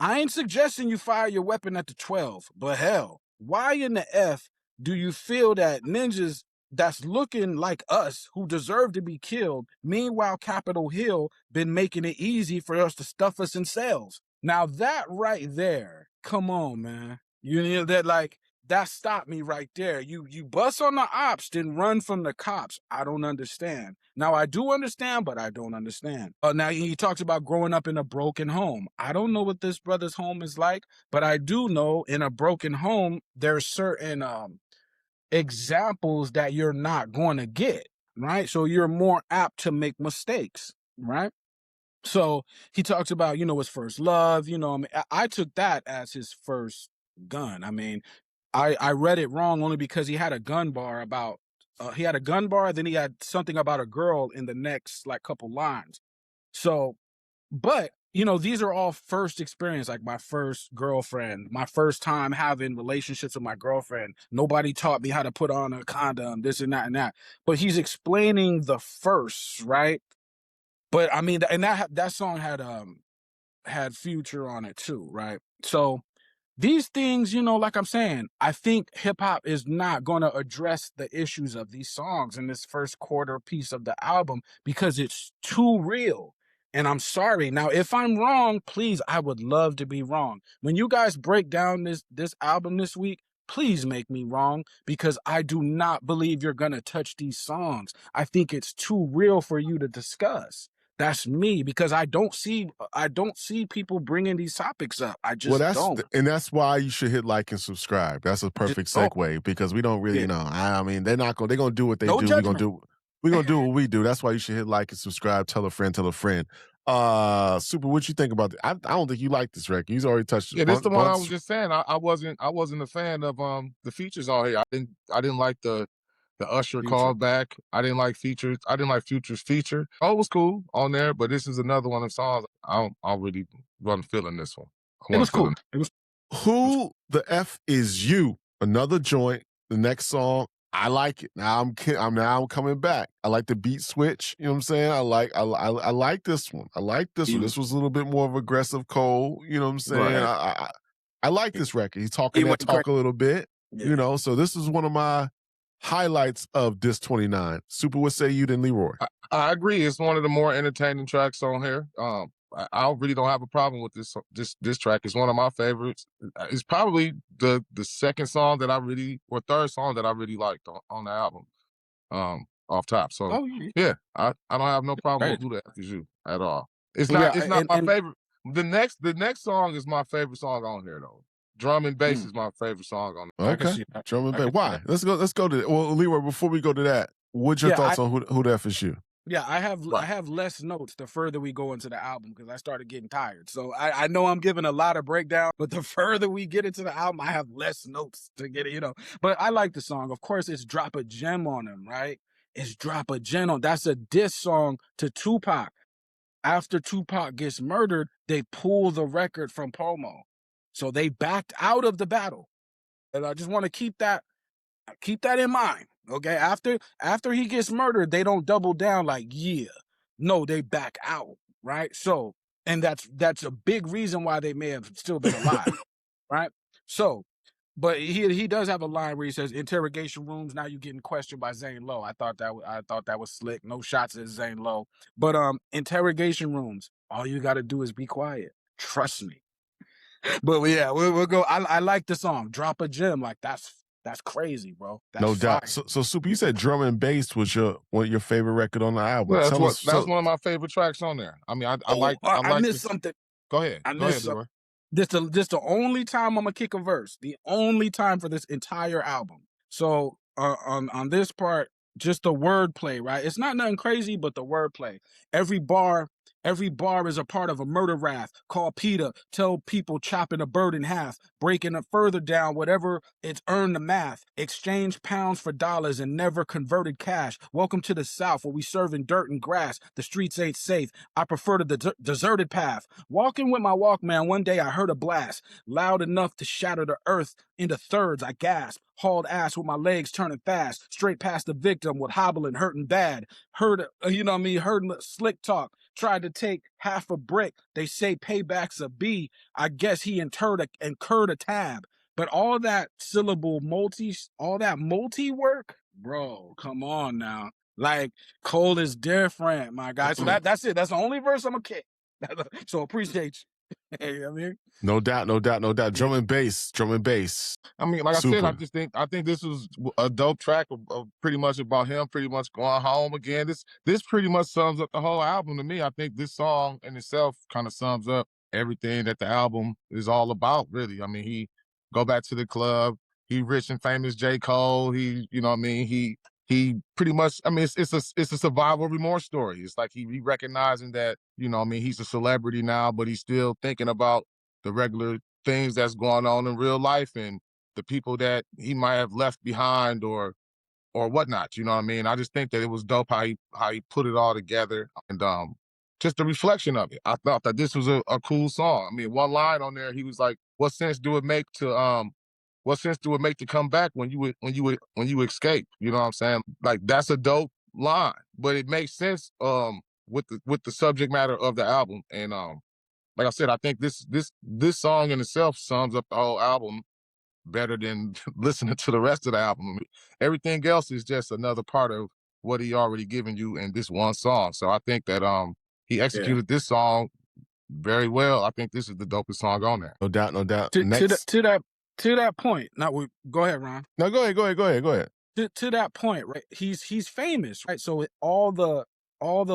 I ain't suggesting you fire your weapon at the 12, but hell, why in the F do you feel that ninjas that's looking like us who deserve to be killed, meanwhile Capitol Hill been making it easy for us to stuff us in cells? Now that right there, come on, man. You know that, like, that stopped me right there. You bust on the ops, then run from the cops. I don't understand. Now I do understand, but I don't understand. Now he talks about growing up in a broken home. I don't know what this brother's home is like, but I do know in a broken home there's certain examples that you're not going to get, right? So you're more apt to make mistakes, right? So he talks about, his first love, I mean, I took that as his first gun. I mean, I read it wrong only because he had a gun bar about, then he had something about a girl in the next like couple lines. So, but these are all first experience, like my first girlfriend, my first time having relationships with my girlfriend. Nobody taught me how to put on a condom, this and that and that. But he's explaining the first, right? But I mean, and that song had Future on it too, right? So these things, like I'm saying, I think hip hop is not going to address the issues of these songs in this first quarter piece of the album because it's too real. And I'm sorry. Now, if I'm wrong, please, I would love to be wrong. When you guys break down this album this week, please make me wrong because I do not believe you're going to touch these songs. I think it's too real for you to discuss. That's me because I don't see people bringing these topics up. I just don't. And that's why you should hit like and subscribe. That's a perfect segue because we don't really know. I mean, they're going to do what they do. We're going to do what we do. That's why you should hit like and subscribe. Tell a friend. Super, what you think about it? I don't think you like this record. You've already touched it. Yeah, this is the one I was just saying. I wasn't a fan of the features on here. I didn't like the Usher callback. I didn't like features. I didn't like Future's feature. Oh, it was cool on there, but this is another one of the songs I really wasn't feeling this one. It was cool. Who the F is you? Another joint. The next song. I like it. Now I'm coming back. I like the beat switch. You know what I'm saying? I like this one. I like this one. This was a little bit more of aggressive Cole. You know what I'm saying? Right. I like this record. He's talking that talk a little bit. Yeah. So this is one of my highlights of Disc 29. Super, what say you then, Leroy? I agree. It's one of the more entertaining tracks on here. I really don't have a problem with this track. It's one of my favorites. It's probably the second song that or third song that I really liked on the album, off top. So yeah, I don't have no problem with Who the F Is You at all. It's not my favorite. The next song is my favorite song on here though. Drum and bass is my favorite song on there. Okay, drum and bass. Why? Let's go to that. Well, Leroy, before we go to that, what's your thoughts on Who the F Is You? Yeah, I have less notes the further we go into the album because I started getting tired. So I know I'm giving a lot of breakdown, but the further we get into the album, I have less notes to get it, But I like the song. Of course, it's Drop a Gem on him, right? It's Drop a Gem on. That's a diss song to Tupac. After Tupac gets murdered, they pull the record from Pomo. So they backed out of the battle. And I just want to keep that in mind. Okay, after he gets murdered, they don't double down like, yeah. No, they back out, right? So, and that's a big reason why they may have still been alive, right? So, but he does have a line where he says, "Interrogation rooms, now you getting questioned by Zane Lowe." I thought that was slick. No shots at Zane Lowe, but interrogation rooms, all you got to do is be quiet. Trust me. But yeah, we'll go. I like the song. Drop a Gem, like that's crazy, bro. That's no doubt. So Super, you said drum and bass was your favorite record on the album. Well, that's one of my favorite tracks on there. I mean, I missed something. Go ahead. I missed something. This the only time I'm gonna kick a verse. The only time for this entire album. So on this part, just the wordplay, right? It's not nothing crazy, but the wordplay. Every bar is a part of a murder wrath. Call Peter, tell people chopping a bird in half, breaking it further down, whatever it's earned the math. Exchange pounds for dollars and never converted cash. Welcome to the South where we serving dirt and grass. The streets ain't safe. I prefer the deserted path. Walking with my Walkman, one day I heard a blast, loud enough to shatter the earth into thirds. I gasped. Hauled ass with my legs turning fast, straight past the victim with hobbling, hurting bad. Heard slick talk, tried to take half a brick. They say payback's a B. I guess he incurred a tab. But all that multi work, bro, come on now. Like, Cole is different, my guy. So that's it. That's the only verse I'm gonna kick. So appreciate you. Hey, I mean, No doubt, no doubt, no doubt. Drum and bass, drum and bass. I mean, like I said, Super. I think this was a dope track of pretty much about him pretty much going home again. This pretty much sums up the whole album to me. I think this song in itself kind of sums up everything that the album is all about, really. I mean, he go back to the club, he rich and famous J.Cole, he, you know what I mean, he pretty much, I mean, it's a survival remorse story. It's like he recognizing that, you know what I mean, he's a celebrity now, but he's still thinking about the regular things that's going on in real life and the people that he might have left behind or whatnot. You know what I mean? I just think that it was dope how he put it all together and just the reflection of it. I thought that this was a cool song. I mean, one line on there, he was like, "What sense do it make to come back when you escape?" You know what I'm saying? Like that's a dope line, but it makes sense with the subject matter of the album. And like I said, I think this song in itself sums up the whole album better than listening to the rest of the album. Everything else is just another part of what he already given you in this one song. So I think that he executed this song very well. I think this is the dopest song on there. No doubt, no doubt. to Next. that point. Now, go ahead, Ron. No, go ahead. To that point, right? He's famous, right? So all the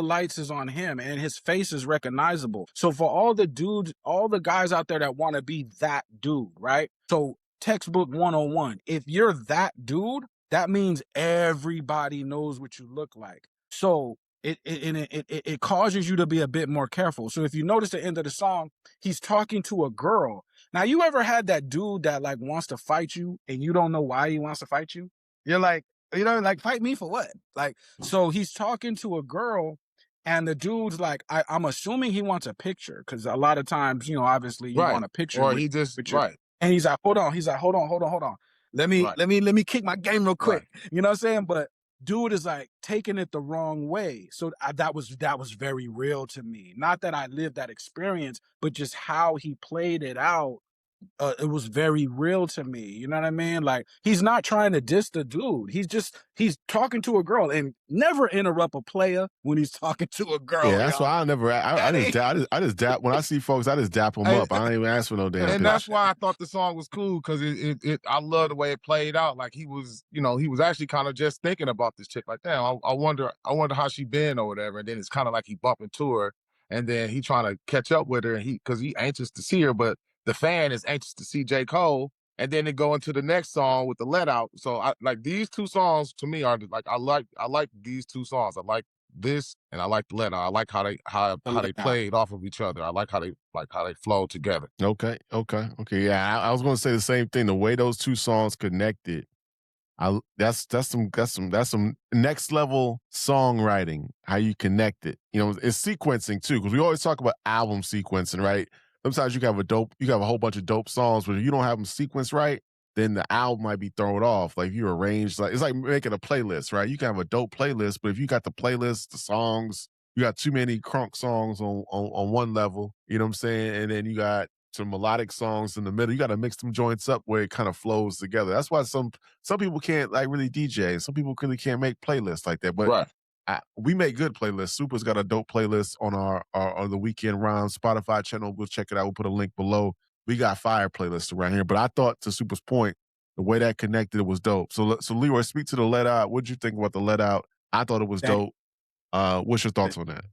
lights is on him, and his face is recognizable. So for all the guys out there that want to be that dude, right? So textbook 101. If you're that dude, that means everybody knows what you look like. So it causes you to be a bit more careful. So if you notice the end of the song, he's talking to a girl. Now, you ever had that dude that like wants to fight you and you don't know why he wants to fight you? You're like, like, fight me for what? Like, so he's talking to a girl and the dude's like, I'm assuming he wants a picture because a lot of times, obviously you want a picture. Or with, he just, with your, right. And he's like, hold on. He's like, hold on. Let me kick my game real quick. Right. You know what I'm saying? But dude is like taking it the wrong way. So that was very real to me. Not that I lived that experience, but just how he played it out. It was very real to me. You know what I mean? Like, he's not trying to diss the dude. He's talking to a girl, and never interrupt a player when he's talking to a girl. Yeah, that's why I never. I just dap when I see folks. I just dap them up. I don't even ask for no damn. And picture. that's why I thought the song was cool because I love the way it played out. Like he was actually kind of just thinking about this chick. Like, damn, I wonder how she been or whatever. And then it's kind of like he bumped into her, and then he trying to catch up with her, and because he anxious to see her, but the fan is anxious to see J. Cole, and then they go into the next song with the Let Out. So I like these two songs to me are like I like these two songs. I like this and I like the Let Out. I like how they played off of each other. I like how they flowed together. Okay. Yeah, I was going to say the same thing. The way those two songs connected, that's some next level songwriting. How you connect it, it's sequencing too, because we always talk about album sequencing, right? Sometimes you can have a whole bunch of dope songs, but if you don't have them sequenced right, then the album might be thrown off. Like if you arrange, like it's like making a playlist, right? You can have a dope playlist, but if you got the playlist, the songs, you got too many crunk songs on one level, you know what I'm saying? And then you got some melodic songs in the middle. You got to mix them joints up where it kind of flows together. That's why some people can't like really DJ. Some people really can't make playlists like that. But right. We make good playlists. Super's got a dope playlist on our the Weekend Round Spotify channel. We'll check it out. We'll put a link below. We got fire playlists around here. But I thought, to Super's point, the way that connected was dope. So Leroy, speak to the Let Out. What'd you think about the Let Out? I thought it was dope. What's your thoughts on that?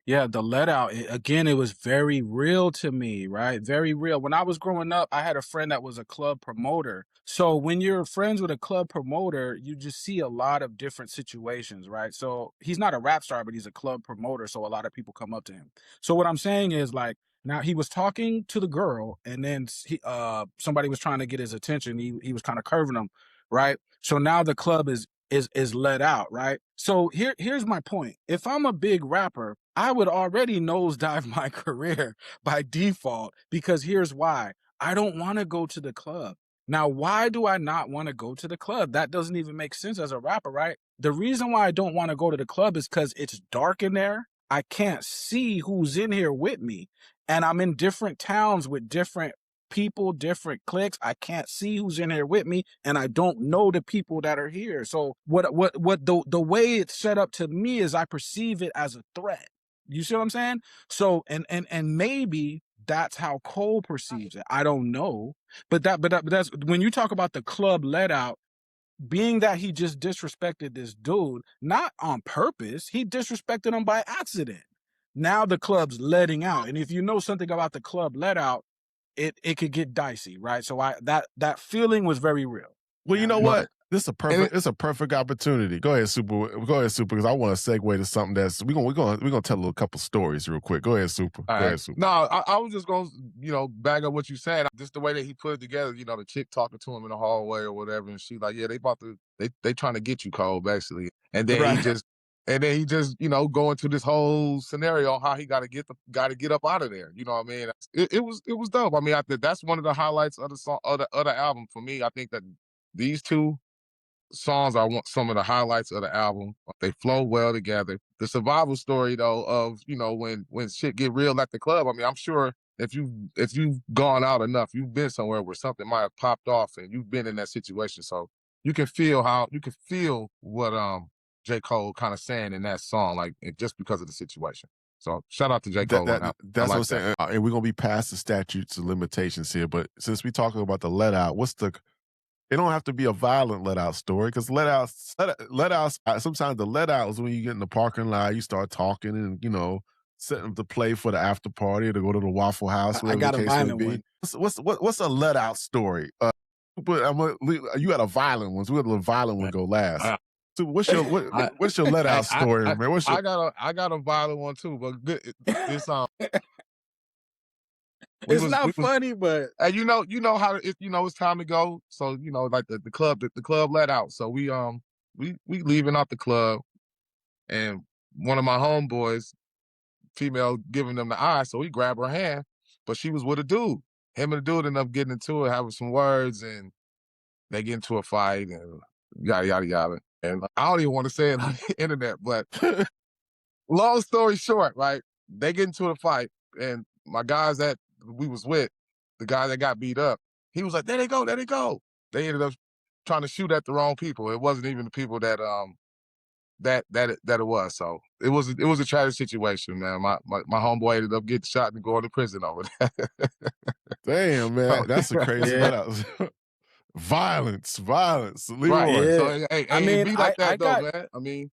Yeah, the Let Out, again, it was very real to me, right? Very real. When I was growing up, I had a friend that was a club promoter. So when you're friends with a club promoter, you just see a lot of different situations, right? So he's not a rap star, but he's a club promoter. So a lot of people come up to him. So what I'm saying is, like, now he was talking to the girl, and then somebody was trying to get his attention. He was kind of curving him, right? So now the club is let out, right? So here's my point. If I'm a big rapper, I would already nosedive my career by default, because here's why. I don't want to go to the club. Now, why do I not want to go to the club? That doesn't even make sense as a rapper, right? The reason why I don't want to go to the club is because it's dark in there. I can't see who's in here with me. And I'm in different towns with different people, different cliques. I can't see who's in here with me, and I don't know the people that are here. So what the way it's set up to me is I perceive it as a threat. You see what I'm saying? So and maybe that's how Cole perceives it. I don't know, but that's when you talk about the club let out. Being that he just disrespected this dude, not on purpose, he disrespected him by accident. Now the club's letting out, and if you know something about the club let out, it could get dicey, right? So that feeling was very real. Well, you know what? This is a perfect. It's a perfect opportunity. Go ahead, Super. Go ahead, Super, because I want to segue to something that's we're gonna tell a couple stories real quick. Go ahead, Super. Go ahead, Super. No, I was just gonna bag up what you said. Just the way that he put it together. The chick talking to him in the hallway or whatever, and she like, yeah, they trying to get you, Cole, basically. And then he just go into this whole scenario on how he got to get up out of there. You know what I mean? It was dope. I mean, I think that's one of the highlights of the song, of the album for me. I think that these two songs are some of the highlights of the album. They flow well together. The survival story, though, of when shit get real at the club. I mean, I'm sure if you've gone out enough, you've been somewhere where something might have popped off, and you've been in that situation, so you can feel what J. Cole kind of saying in that song, like just because of the situation. So shout out to J. Cole. That's what I'm saying. And we're gonna be past the statutes of limitations here, but since we're talking about the let out, it don't have to be a violent let out story, because let outs, sometimes the let out is when you get in the parking lot, you start talking and, setting up the play for the after party to go to the Waffle House, whatever the case may be. What's a let out story? But you got a violent one, so we'll let the violent one go last. So what's your let out story, man? I got a violent one too, but good. It's not funny, but and you know how it's time to go. So like the club let out. So we leaving out the club, and one of my homeboys, female, giving them the eye. So we grab her hand, but she was with a dude. Him and the dude ended up getting into it, having some words, and they get into a fight and yada yada yada. And I don't even want to say it on the internet, but long story short, right? They get into a fight, and my guys that we was with, the guy that got beat up, he was like, there they go, there they go. They ended up trying to shoot at the wrong people. It wasn't even the people that it was. So it was a tragic situation, man. My homeboy ended up getting shot and going to prison over that. Damn, man, that's a crazy violence. Leroy. Right. Yeah. So hey, I mean, be like that though, man. I mean,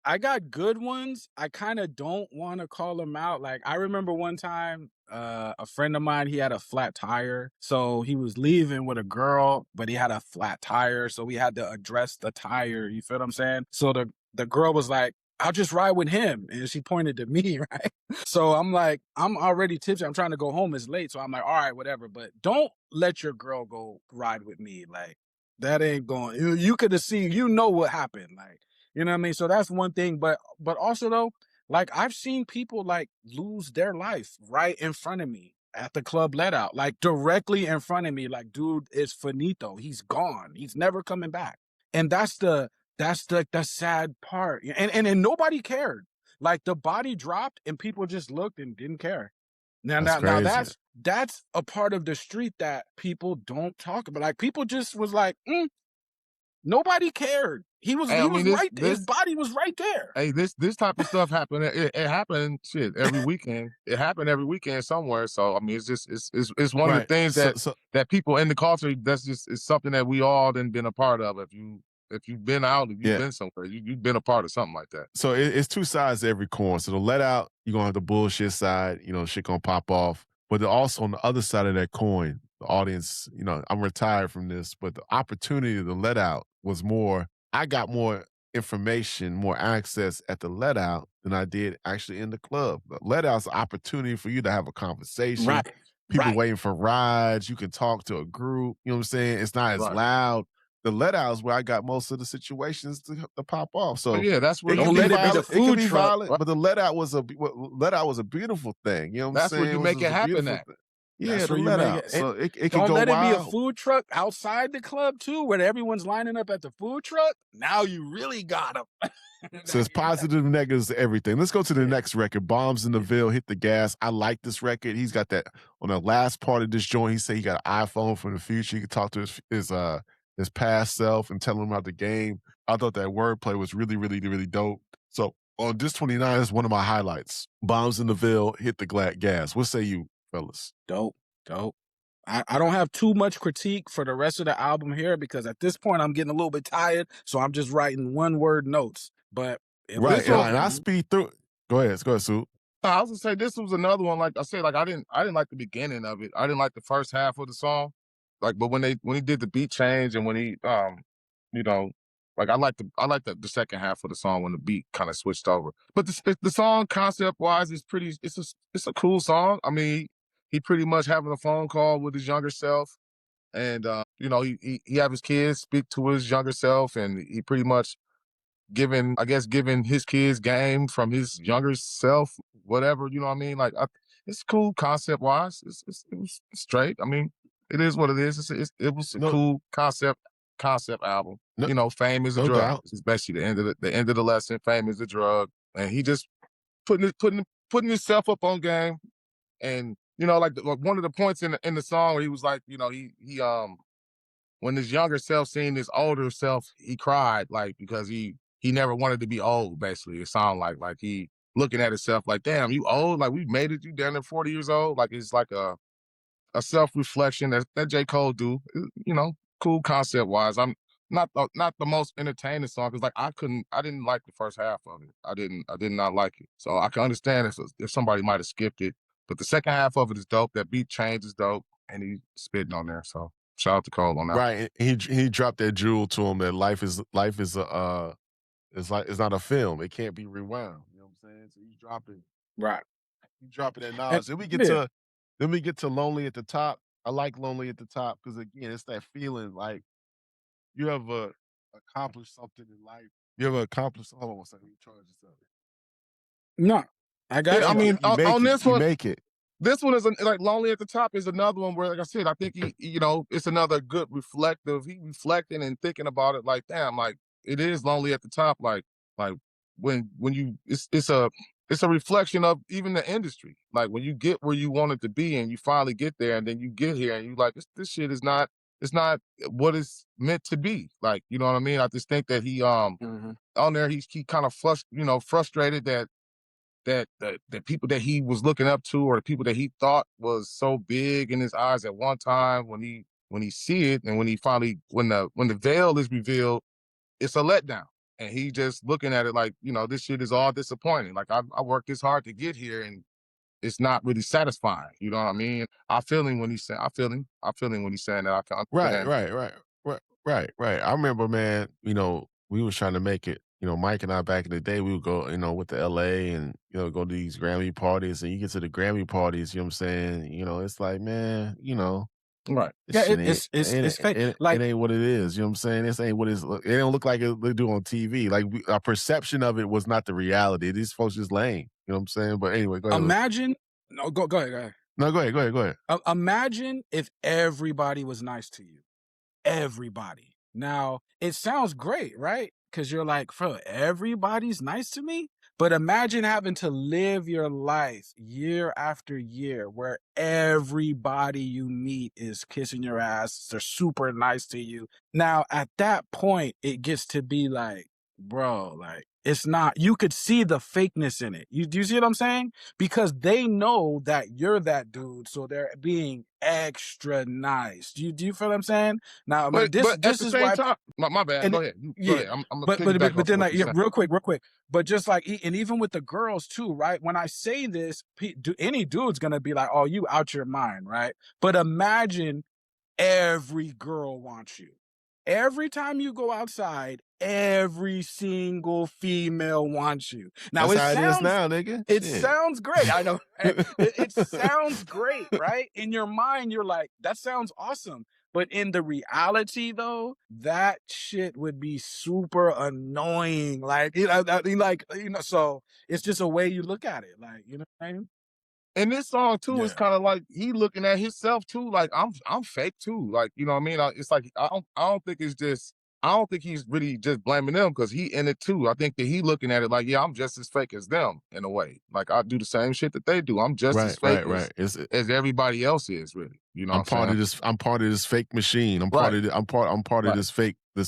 I got good ones. I kind of don't want to call them out. Like, I remember one time, a friend of mine, he had a flat tire. So he was leaving with a girl, but he had a flat tire. So we had to address the tire. You feel what I'm saying? So the girl was like, I'll just ride with him. And she pointed to me, right? So I'm like, I'm already tipsy. I'm trying to go home. It's late. So I'm like, all right, whatever. But don't let your girl go ride with me. Like, that ain't going. You could have seen, what happened. Like, you know what I mean? So that's one thing. But also, though, like, I've seen people like lose their life right in front of me at the club let out, like directly in front of me. Like, dude is finito. He's gone. He's never coming back. And that's the sad part. And nobody cared. Like, the body dropped and people just looked and didn't care. Now that's a part of the street that people don't talk about. Like, people just was like, nobody cared. He was right there. His body was right there. Hey, this type of stuff happened. It happened every weekend. It happened every weekend somewhere. So I mean, it's just it's one of the things that people in the culture, it's something that we all done been a part of. If you've been out, if you've been somewhere, you've been a part of something like that. So it's two sides to every coin. So the let out, you're gonna have the bullshit side, shit gonna pop off. But also on the other side of that coin, the audience, I'm retired from this, but the opportunity to let out was more. I got more information, more access at the let out than I did actually in the club. The let out's an opportunity for you to have a conversation. Right. People waiting for rides. You can talk to a group. You know what I'm saying? It's not as loud. The let out is where I got most of the situations to pop off. So that's where don't let it be the food truck. Violent, but the let out was a beautiful thing. You know what I'm saying? That's where you make it happen at. Yeah, the let out. So it can go wild. Don't let it be a food truck outside the club too, where everyone's lining up at the food truck. Now you really got them. So it's positive, negatives, everything. Let's go to the next record. Bombs in the Ville, Hit the Gas. I like this record. He's got that on the last part of this joint. He said he got an iPhone from the future. He could talk to his past self and tell him about the game. I thought that wordplay was really, really, really dope. So on Disc 29 is one of my highlights. Bombs in the Ville, Hit the Gas. What say you? fellas? Dope. I don't have too much critique for the rest of the album here because at this point I'm getting a little bit tired, so I'm just writing one-word notes. But right, and I speed through. Go ahead, Sue. I was gonna say this was another one. Like I said, like I didn't like the beginning of it. I didn't like the first half of the song. Like, but when he did the beat change and when he you know, like I like the second half of the song when the beat kind of switched over. But the song concept wise is pretty. It's a cool song. I mean, he pretty much having a phone call with his younger self, and you know, he have his kids speak to his younger self, and he pretty much giving his kids game from his younger self, whatever, you know what I mean? Like, it's cool concept wise. It was straight. I mean, it is what it is. It was a cool concept album. No, you know, fame is a drug. Doubt. It's basically the end of the lesson. Fame is a drug, and he just putting himself up on game. And you know, like one of the points in the song where he was like, you know, he when his younger self seen his older self, he cried, like, because he never wanted to be old, basically. It sounded like he looking at himself like, damn, you old? Like, we made it, you down there 40 years old? Like, it's like a self-reflection that J. Cole do. You know, cool concept-wise. I'm not the most entertaining song, because like I didn't like the first half of it. I did not like it. So I can understand if somebody might have skipped it. But the second half of it is dope. That beat change is dope. And he's spitting on there. So shout out to Cole on that. Right. He dropped that jewel to him that life is it's not a film. It can't be rewound. You know what I'm saying? So he's dropping that knowledge. Then we get to Lonely at the Top. I like Lonely at the Top because again, it's that feeling like you have accomplished something in life. You ever accomplished? Hold on one second. You charge this up. No, I got. I mean, on this one, make it. This one is like Lonely at the Top is another one where, like I said, I think you know, it's another good reflective. He reflecting and thinking about it like, damn, like it is lonely at the top. Like when you, it's a reflection of even the industry. Like when you get where you want it to be and you finally get there and then you get here and you like, this shit is not, it's not what it's meant to be. Like, you know what I mean? I just think that he, on there, he kind of frustrated that the people that he was looking up to or the people that he thought was so big in his eyes at one time, when he see it and when the veil is revealed, it's a letdown. And he just looking at it like, you know, this shit is all disappointing. Like I worked this hard to get here and it's not really satisfying. You know what I mean? I feel him when he's saying that. I can understand. Right. I remember, man, you know, we was trying to make it. You know, Mike and I back in the day, we would go, you know, with the LA and, you know, go to these Grammy parties, and you get to the Grammy parties, you know what I'm saying? You know, it's like, man, you know. Right. Yeah, it's fake. It ain't what it is. You know what I'm saying? This ain't what it don't look like it they do on TV. Like our perception of it was not the reality. These folks just lame. You know what I'm saying? But anyway, go ahead. Imagine. No, go ahead. No, go ahead. Imagine if everybody was nice to you. Everybody. Now, it sounds great, right? Because you're like, everybody's nice to me? But imagine having to live your life year after year where everybody you meet is kissing your ass. They're super nice to you. Now, at that point, it gets to be like, bro, like, it's not, you could see the fakeness in it. Do you see what I'm saying? Because they know that you're that dude, so they're being extra nice. Do you feel what I'm saying? Now, but this at the is same why. time, my bad. Go ahead. Go ahead. But then, like, real quick. But just like, and even with the girls too, right? When I say this, any dude's gonna be like, "Oh, you out your mind," right? But imagine every girl wants you. Every time you go outside, every single female wants you. Now, that's how it is now, nigga. It sounds great. I know. It sounds great, right? In your mind, you're like, that sounds awesome. But in the reality, though, that shit would be super annoying. Like, so it's just a way you look at it. Like, you know what I mean? And this song too is kind of like he looking at himself too, like I'm fake too, like, you know what I mean? It's like I don't think he's really just blaming them, because he in it too. I think that he looking at it like, yeah, I'm just as fake as them in a way. Like I do the same shit that they do. I'm just as fake as everybody else is, really. You know, I'm part of this fake machine. I'm part of this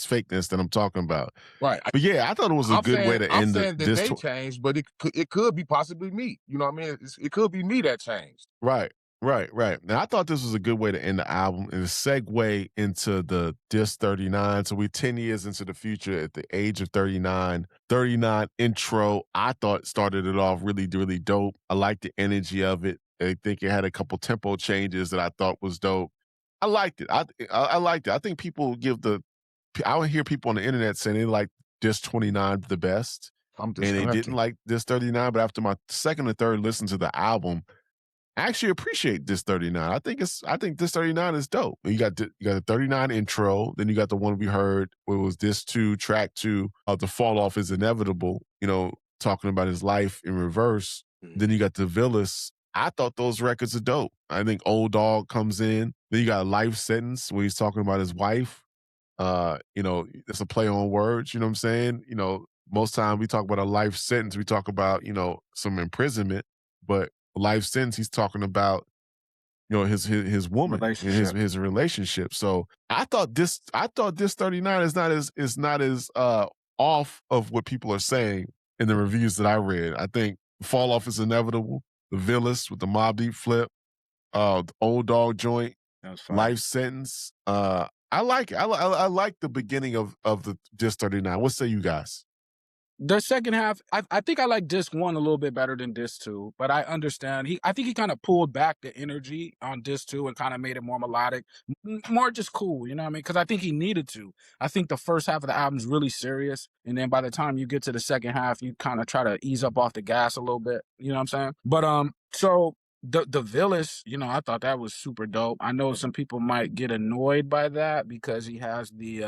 fakeness that I'm talking about. Right. But yeah, I thought it was a good way to end this. They changed, but it could be possibly me. You know what I mean? It could be me that changed. Right. Right, right. Now I thought this was a good way to end the album and a segue into the Diss 39. So we're 10 years into the future at the age of 39. 39 intro, I thought started it off really, really dope. I like the energy of it. I think it had a couple tempo changes that I thought was dope. I liked it. I liked it. I think people I would hear people on the internet saying they like Diss 29 the best. I'm And they didn't disconnected. like Diss 39, but after my second or third listen to the album, I actually appreciate Diss 39. I think Diss 39 is dope. You got the 39 intro, then you got the one we heard where it was Diss 2, track 2, the fall off is inevitable, talking about his life in reverse. Then you got the Villas. I thought those records are dope. I think Old Dog comes in. Then you got a life sentence where he's talking about his wife. It's a play on words, you know what I'm saying? Most time we talk about a life sentence, we talk about, some imprisonment, but life sentence, he's talking about, his woman and his relationship. So I thought this 39 is not as off of what people are saying in the reviews that I read. I think fall off is inevitable. The Villas with the Mobb Deep flip, the Old Dog joint, life sentence. I like it. I like the beginning of the Diss 39. What say you guys? The second half, I think I like Disc 1 a little bit better than Disc 2, but I understand. I think he kind of pulled back the energy on Disc 2 and kind of made it more melodic, more just cool, you know what I mean? Because I think he needed to. I think the first half of the album is really serious, and then by the time you get to the second half, you kind of try to ease up off the gas a little bit, you know what I'm saying? But so the Villas, I thought that was super dope. I know some people might get annoyed by that because he has the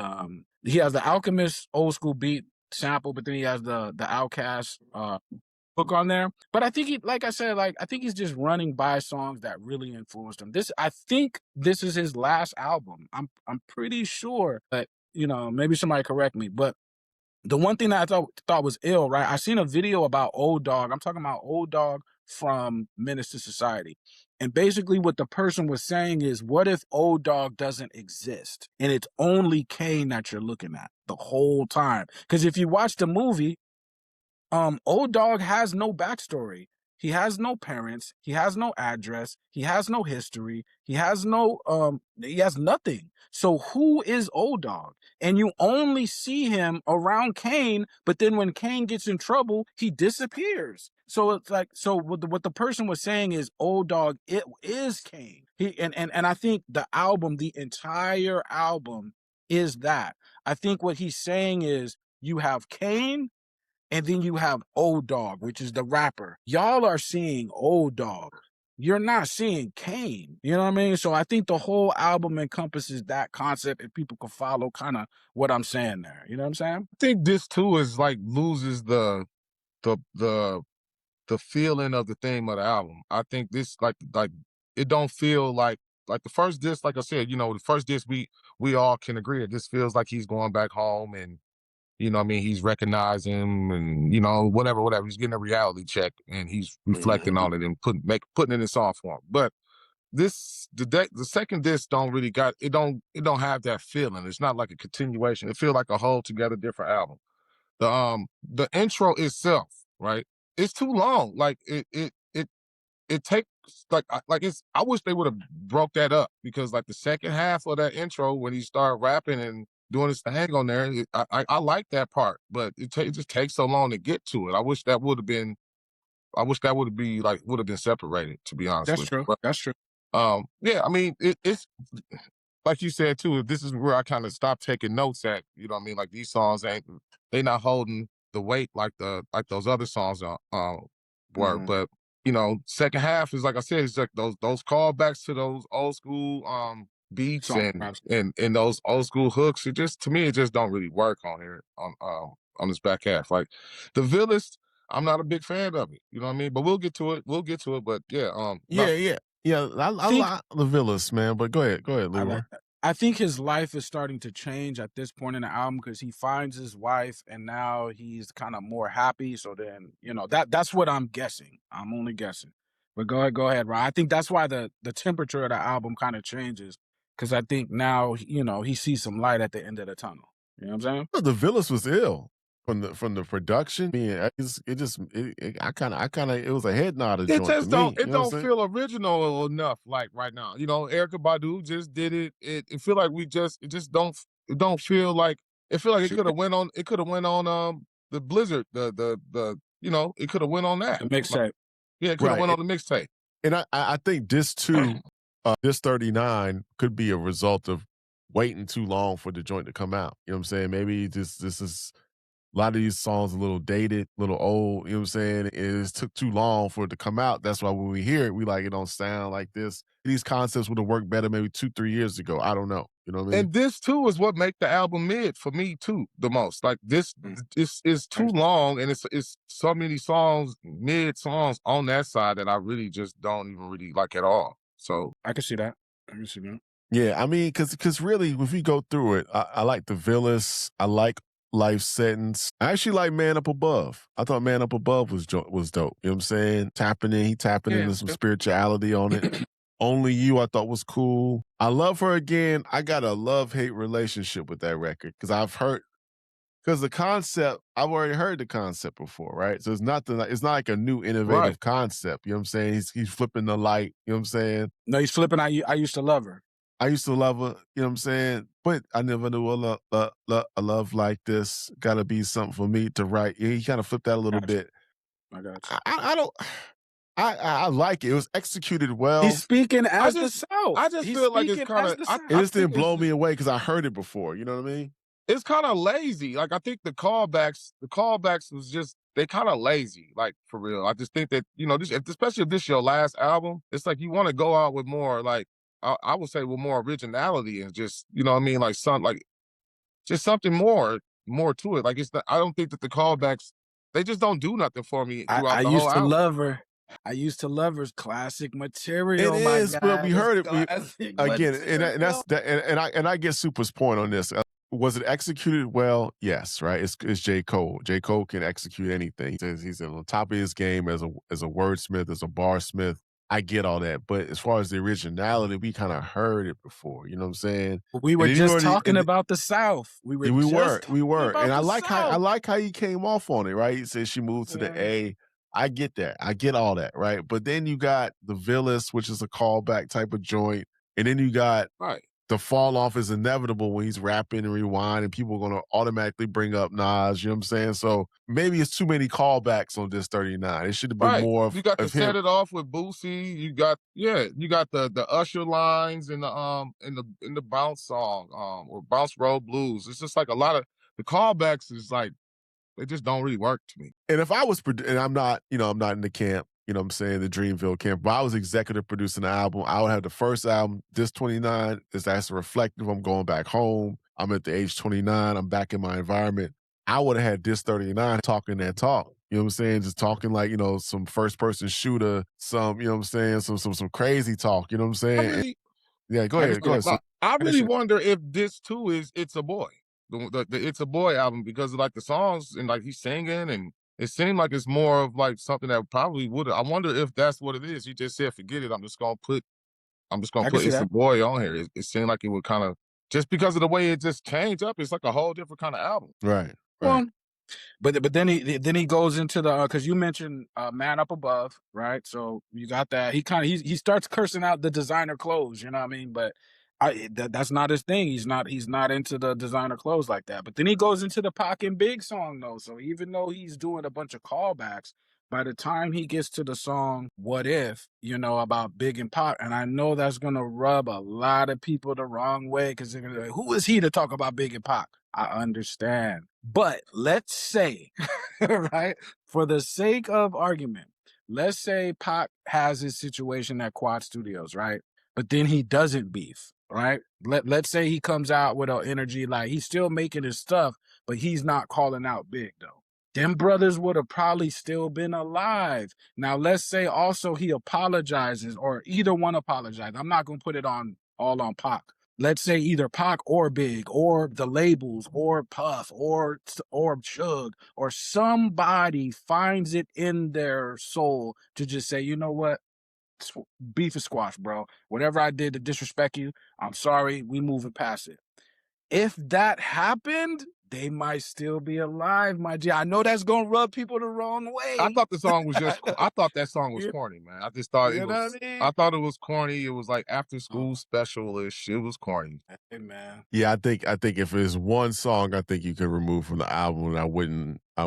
Alchemist old school beat sample, but then he has the Outcast hook on there. But I think I think he's just running by songs that really influenced him. I think this is his last album. I'm pretty sure, but maybe somebody correct me. But the one thing that I thought was ill, right? I seen a video about Old Dog. I'm talking about Old Dog from Menace to Society. And basically what the person was saying is, what if Old Dog doesn't exist and it's only Kane that you're looking at the whole time? Because if you watch the movie, Old Dog has no backstory. He has no parents. He has no address. He has no history. He has nothing. So who is Old Dog? And you only see him around Kane, but then when Kane gets in trouble, he disappears. So it's like, what the person was saying is Old Dog, it is Kane. And I think the entire album is that. I think what he's saying is you have Kane, and then you have Old Dog, which is the rapper. Y'all are seeing Old Dog. You're not seeing Kane. You know what I mean? So I think the whole album encompasses that concept, and people can follow kind of what I'm saying there. You know what I'm saying? I think this too is like loses the feeling of the theme of the album. I think this like it don't feel like the first disc, like I said, the first disc we all can agree that this feels like he's going back home and he's recognizing him and, whatever. He's getting a reality check and he's reflecting on it and putting it in song form. But the second disc don't really it don't have that feeling. It's not like a continuation. It feels like a whole together different album. The intro itself, right? It's too long. Like it takes I wish they would have broke that up because like the second half of that intro when he started rapping and doing his thing on there, I like that part, but it just takes so long to get to it. I wish that would have been separated, to be honest That's with true. you. But, That's true. yeah, I mean it's like you said too. This is where I kind of stopped taking notes at. You know what I mean? Like these songs they not holding the weight like those other songs were, but. Second half is like I said, it's like those callbacks to those old school beats and those old school hooks. It just to me it just don't really work on here on this back half. Like the Villas, I'm not a big fan of it. You know what I mean? But we'll get to it. But yeah, I like the Villas, man. But go ahead, Leroy. I think his life is starting to change at this point in the album because he finds his wife and now he's kind of more happy. So then, that's what I'm guessing. I'm only guessing. But go ahead, Ron. I think that's why the temperature of the album kind of changes because I think now, he sees some light at the end of the tunnel. You know what I'm saying? The Villas was ill. from the production, it was a head nodder It joint to just me. don't it don't feel original enough like right now. You know, Erykah Badu just did it. It feel like it just don't feel like it feel like it could have went on the Blizzard, the you know, it could have went on that. The mixtape. Yeah, it could have went on the mixtape. And I think this too, this 39 could be a result of waiting too long for the joint to come out. You know what I'm saying? Maybe this is a lot of these songs a little dated, a little old, you know what I'm saying? It just took too long for it to come out. That's why when we hear it, we like it don't sound like this. These concepts would have worked better maybe 2-3 years ago. I don't know. You know what I mean? And this too is what make the album mid for me too the most. Like this is too long, and it's so many songs, mid songs on that side that I really just don't even really like at all. So I can see that. I can see that. Yeah, I mean, because really, if we go through it, I like the Villas. I like Life Sentence. I actually like Man Up Above. I thought Man Up Above was dope. You know what I'm saying? He tapping into some spirituality on it. Only You I thought was cool. I Love Her Again. I got a love-hate relationship with that record because the concept, I've already heard the concept before, right? So it's not like a new innovative concept. You know what I'm saying? He's flipping the light. You know what I'm saying? No, he's flipping. I used to love her. I used to love her, you know what I'm saying? But I never knew a love like this. Gotta be something for me to write. Yeah, he kind of flipped that a little bit. I got you. I don't. I like it. It was executed well. He's speaking as the South. I just feel like it's kind of. It just didn't blow me away because I heard it before. You know what I mean? It's kind of lazy. Like I think the callbacks was just they kind of lazy. Like for real. I just think that especially if this is your last album, it's like you want to go out with more like. I would say with more originality and just, you know what I mean? Like just something more to it. Like I don't think that the callbacks, they just don't do nothing for me throughout the whole album. I used to love her. I used to love her. Classic material. It is, but we heard it again, and I get Super's point on this. Was it executed well? Yes, right. It's J. Cole. J. Cole can execute anything. He's on top of his game as a wordsmith, as a barsmith. I get all that, but as far as the originality, we kind of heard it before. You know what I'm saying? We were just talking about the South. We were, and I like how he came off on it. Right? He said she moved to the A. I get that. I get all that. Right? But then you got the Villas, which is a callback type of joint, and then you got the fall off is inevitable when he's rapping and rewind, and people are going to automatically bring up Nas. You know what I'm saying? So maybe it's too many callbacks on this 39. It should have been more of you got to him. set it off with Boosie. You got the Usher lines in the bounce song or Bounce Road Blues. It's just like a lot of the callbacks is like they just don't really work to me. And if I was, and I'm not in the camp, you know what I'm saying, the Dreamville camp, but I was executive producing the album, I would have the first album, this 29, that's reflective. I'm going back home. I'm at the age 29. I'm back in my environment. I would have had this 39 talking that talk. You know what I'm saying? Just talking like, some first person shooter, some, you know what I'm saying, some crazy talk, you know what I'm saying? Yeah, go ahead. I really wonder if this too is It's a Boy. The It's a Boy album, because of like the songs and like he's singing, and it seemed like it's more of like something that probably would have. I wonder if that's what it is. He just said, forget it. I'm just gonna put It's a Boy on here. It seemed like it would kind of, just because of the way it just changed up, it's like a whole different kind of album. Right. Well, but then he goes into the because you mentioned Man Up Above, right? So you got that. He starts cursing out the designer clothes, you know what I mean? But that's not his thing. He's not into the designer clothes like that. But then he goes into the Pac and Big song though. So even though he's doing a bunch of callbacks, by the time he gets to the song What If, about Big and Pac, and I know that's gonna rub a lot of people the wrong way because they're gonna be like, who is he to talk about Big and Pac? I understand. But let's say, right, for the sake of argument, let's say Pac has his situation at Quad Studios, right? But then he doesn't beef, right? Let's say he comes out with an energy like he's still making his stuff, but he's not calling out Big though. Them brothers would have probably still been alive. Now, let's say also he apologizes, or either one apologizes. I'm not going to put it all on Pac. Let's say either Pac or Big or the labels or Puff or Suge or somebody finds it in their soul to just say, you know what? Beef is squash, bro. Whatever I did to disrespect you, I'm sorry. We moving past it. If that happened, they might still be alive, my G. I know that's gonna rub people the wrong way. I thought the song was just. I thought that song was Yeah. corny, man. I just thought You it know was. what I mean? I thought it was corny. It was like after school special-ish. It was corny. Hey, man. Yeah, I think if there's one song I think you could remove from the album and I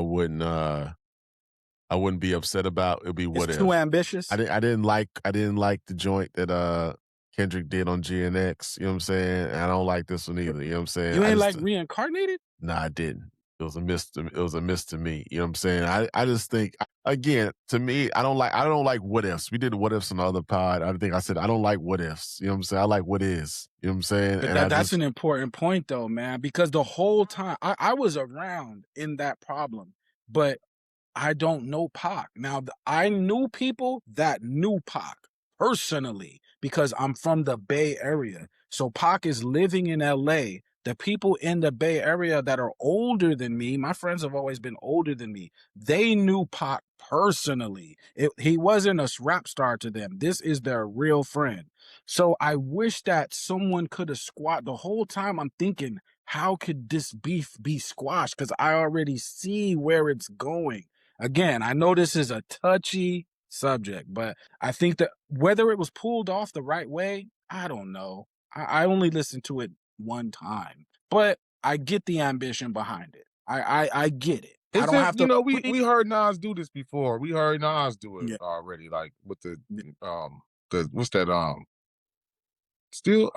wouldn't be upset about, it'd be What It's If. too ambitious. I didn't like the joint that Kendrick did on GNX, you know what I'm saying? And I don't like this one either, you know what I'm saying? You ain't like Reincarnated? Nah, I didn't. It was a miss to me. You know what I'm saying? I just think, again, to me, I don't like what ifs. We did what ifs on the other pod. I think I said I don't like what ifs. You know what I'm saying? I like what is. You know what I'm saying? But And that's an important point though, man, because the whole time I was around in that problem, but I don't know Pac. Now, I knew people that knew Pac personally because I'm from the Bay Area. So Pac is living in LA. The people in the Bay Area that are older than me, my friends have always been older than me. They knew Pac personally. He wasn't a rap star to them. This is their real friend. So I wish that someone could have squat. The whole time I'm thinking, how could this beef be squashed? Because I already see where it's going. Again, I know this is a touchy subject, but I think that whether it was pulled off the right way, I don't know. I only listened to it one time, but I get the ambition behind it. I get it. I It's don't just, have to. we heard Nas do this before. We heard Nas do it Yeah. already, like with the what's that still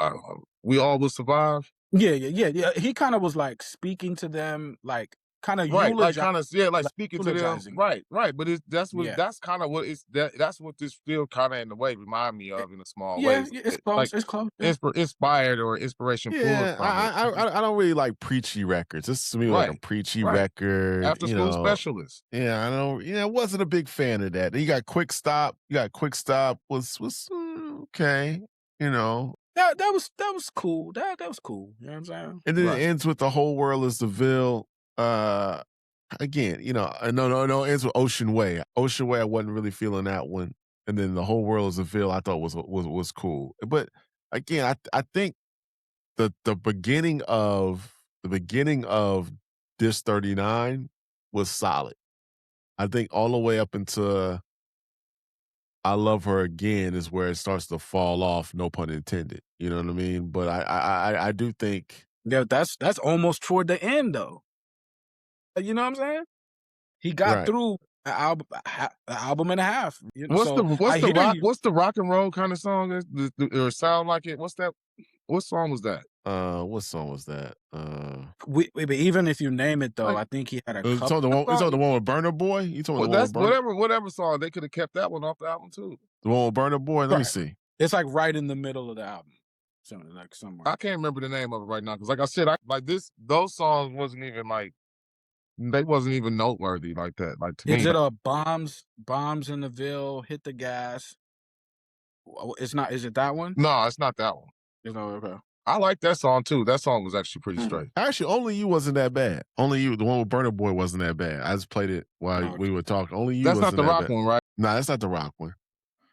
We All Will Survive. Yeah. He kind of was like speaking to them, like kind of Right, like eulogizing. like speaking to them. eulogizing. Right. But that's Yeah. kind of what that's what this still kind of in the way remind me of in a small Yeah, way. it's close. Like It's close. Yeah. inspired or inspiration pulled Yeah, from it. I don't really like preachy records. This is to me like a Right, preachy right. record. After school specialist. Yeah, I don't. Yeah, I wasn't a big fan of that. Then you got Quick Stop. Was okay. You know, That was cool. That was cool. You know what I'm saying? and then Right. it ends with The Whole World Is the Ville. Again, no, it ends with Ocean Way. Ocean Way, I wasn't really feeling that one. And then The Whole World Is a Ville, I thought was cool. But again, I think the beginning of Diss 39 was solid. I think all the way up into I Love Her Again is where it starts to fall off, no pun intended. You know what I mean? But I do think Yeah, that's almost toward the end though. You know what I'm saying? He got Right. through an album and a half. What's the rock and roll kind of song or sound like it? What's that? What song was that? What song was that? But even if you name it though, Like, I think he had a It's couple. on the one with Burner Boy. You talking well, the one that's with Burner? whatever song, they could have kept that one off the album too. The one with Burner Boy. Let me Right. see. It's like right in the middle of the album. Something like somewhere. I can't remember the name of it right now because, like I said, those songs wasn't even like they wasn't even noteworthy like that. Like to me, Is it a bombs in the Ville? Hit the gas. It's not. Is it that one? no, it's not that one. It's not. Okay. I like that song too. That song was actually pretty straight. Actually, Only You wasn't that bad. Only You, the one with Burner Boy, wasn't that bad. I just played it while we were talking. Only You. That's not wasn't the that rock bad. one, right? Nah, that's not the rock one.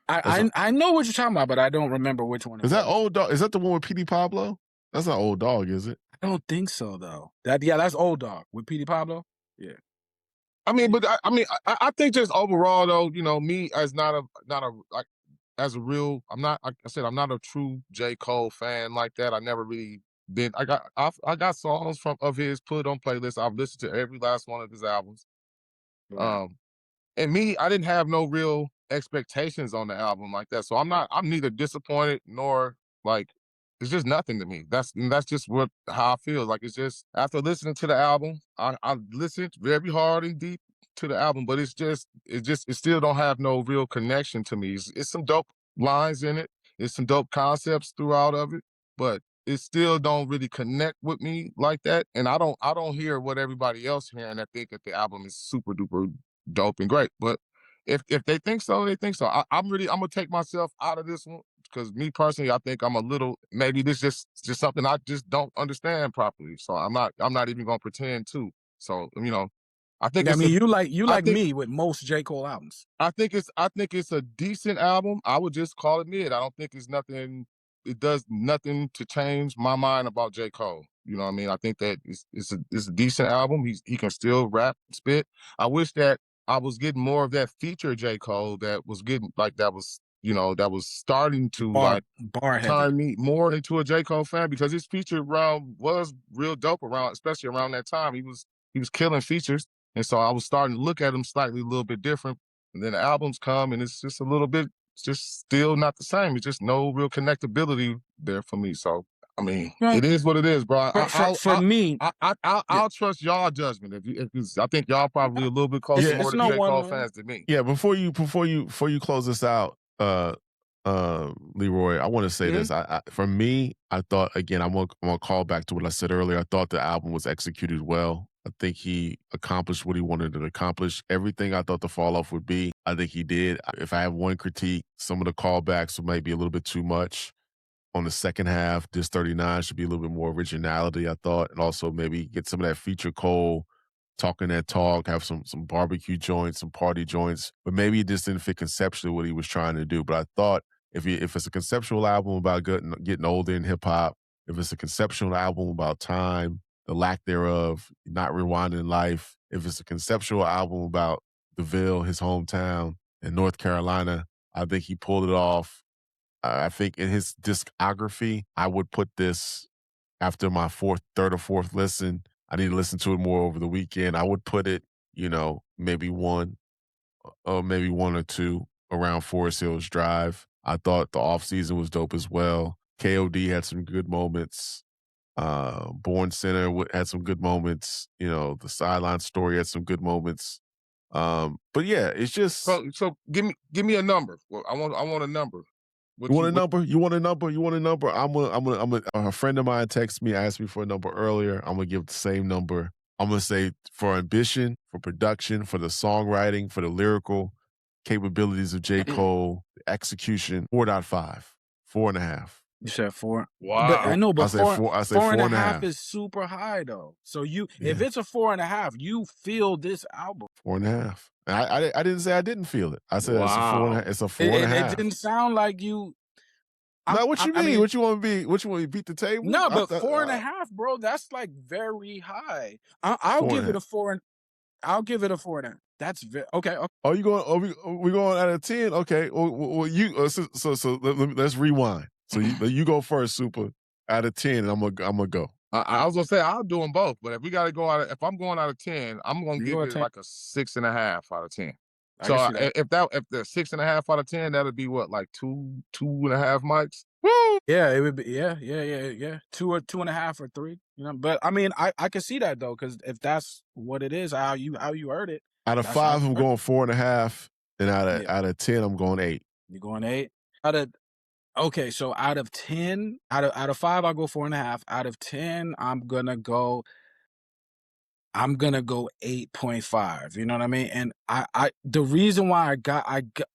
I know what you're talking about, but I don't remember which one. Is that Old Dog? Is that the one with P.D. Pablo? That's not Old Dog, is it? I don't think so though. That's Old Dog with P.D. Pablo. Yeah. I mean, but I think just overall though, me as not a like as a real, I'm not. Like I said, I'm not a true J. Cole fan like that. I never really been. I got songs of his put on playlists. I've listened to every last one of his albums. Right. And me, I didn't have no real expectations on the album like that. So I'm neither disappointed nor like it's just nothing to me. That's just how I feel. Like it's just after listening to the album, I listened very hard and deep to the album, but it still don't have no real connection to me. It's some dope lines in it. It's some dope concepts throughout of it, but it still don't really connect with me like that. And I don't hear what everybody else hearing that think that the album is super duper dope and great. But if they think so, they think so. I'm gonna take myself out of this one because me personally, I think I'm a little maybe this just something I just don't understand properly. So I'm not even gonna pretend to. So I think you like me with most J. Cole albums. I think it's a decent album. I would just call it mid. I don't think it's nothing. It does nothing to change my mind about J. Cole. You know what I mean? I think that it's a decent album. He can still rap, spit. I wish that I was getting more of that feature J. Cole that was getting like that was starting to like bar heavy. turn me more into a J. Cole fan, because his feature round was real dope around, especially around that time. He was killing features. And so I was starting to look at him slightly a little bit different. And then the albums come and it's just a little bit, it's just still not the same. It's just no real connectability there for me. So I mean, it is what it is, bro. I'll trust y'all judgment. If I think y'all probably a little bit closer more to J. Cole fans than me. Yeah, before you close this out, Leroy, I want to say this. For me, I thought, again, I'm gonna call back to what I said earlier. I thought the album was executed well. I think he accomplished what he wanted to accomplish. Everything I thought the fall off would be, I think he did. If I have one critique, some of the callbacks were maybe a little bit too much. On the second half, this 39 should be a little bit more originality, I thought, and also maybe get some of that feature Cole, talking that talk, have some barbecue joints, some party joints, but maybe it just didn't fit conceptually what he was trying to do. But I thought if it's a conceptual album about getting older in hip hop, if it's a conceptual album about time, the lack thereof, not rewinding life, if it's a conceptual album about DeVille, his hometown, in North Carolina, I think he pulled it off. I think in his discography, I would put this after my third or fourth listen. I need to listen to it more over the weekend. I would put it, maybe one or two around Forest Hills Drive. I thought the off season was dope as well. KOD had some good moments. Born Center had some good moments. The Sideline Story had some good moments. But yeah, it's just. So give me a number. Well, I want a number. You want a number? You want a number? You want a number? A friend of mine texted me, asked me for a number earlier. I'm gonna give the same number. I'm gonna say for ambition, for production, for the songwriting, for the lyrical capabilities of J. Cole, the execution, 4.5, 4.5. You said 4. Wow. But I know, but I say 4.5 is super high though. So if it's a 4.5, you feel this album. 4.5. I didn't say I didn't feel it. I said it's a 4.5. It's a 4.5. It didn't sound like you. Now, what you mean? What you want to be? What you want to beat the table? No, but 4.5, bro. That's like very high. I'll give it a 4. I'll give it a 4.5. That's okay. Oh, you going? We going out of 10? Okay. Well, you. So let's rewind. So you go first, Super. Out of 10, and I'm gonna go. I was gonna say I'll do them both, but if we got to go if I'm going out of 10, I'm gonna give it like a 6.5 out of 10. So if the 6.5 out of 10, that'd be what, like 2.5 mics? Woo! Yeah, it would be. Yeah. 2.5 or 3. But I mean, I can see that though, because if that's what it is, how you heard it. Out of 5, I'm going 4.5, and out of 10, I'm going 8. You're going 8. Okay, so out of 10, out of 5, I'll go 4.5. Out of 10, I'm gonna go 8.5. You know what I mean? And the reason why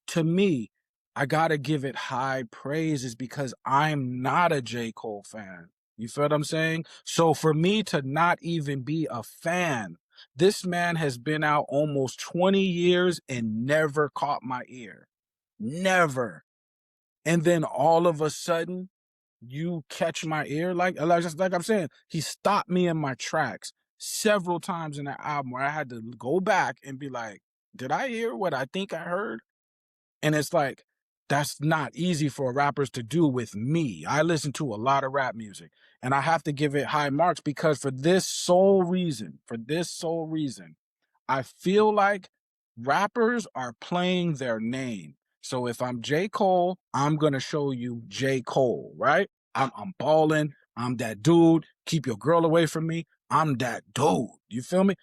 to me, I gotta give it high praise is because I'm not a J. Cole fan. You feel what I'm saying? So for me to not even be a fan, this man has been out almost 20 years and never caught my ear. Never. And then all of a sudden, you catch my ear. Like I'm saying, he stopped me in my tracks several times in that album where I had to go back and be like, did I hear what I think I heard? And it's like, that's not easy for rappers to do with me. I listen to a lot of rap music, and I have to give it high marks because for this sole reason, I feel like rappers are playing their name. So if I'm J. Cole, I'm going to show you J. Cole, right? I'm balling. I'm that dude. Keep your girl away from me. I'm that dude. You feel me?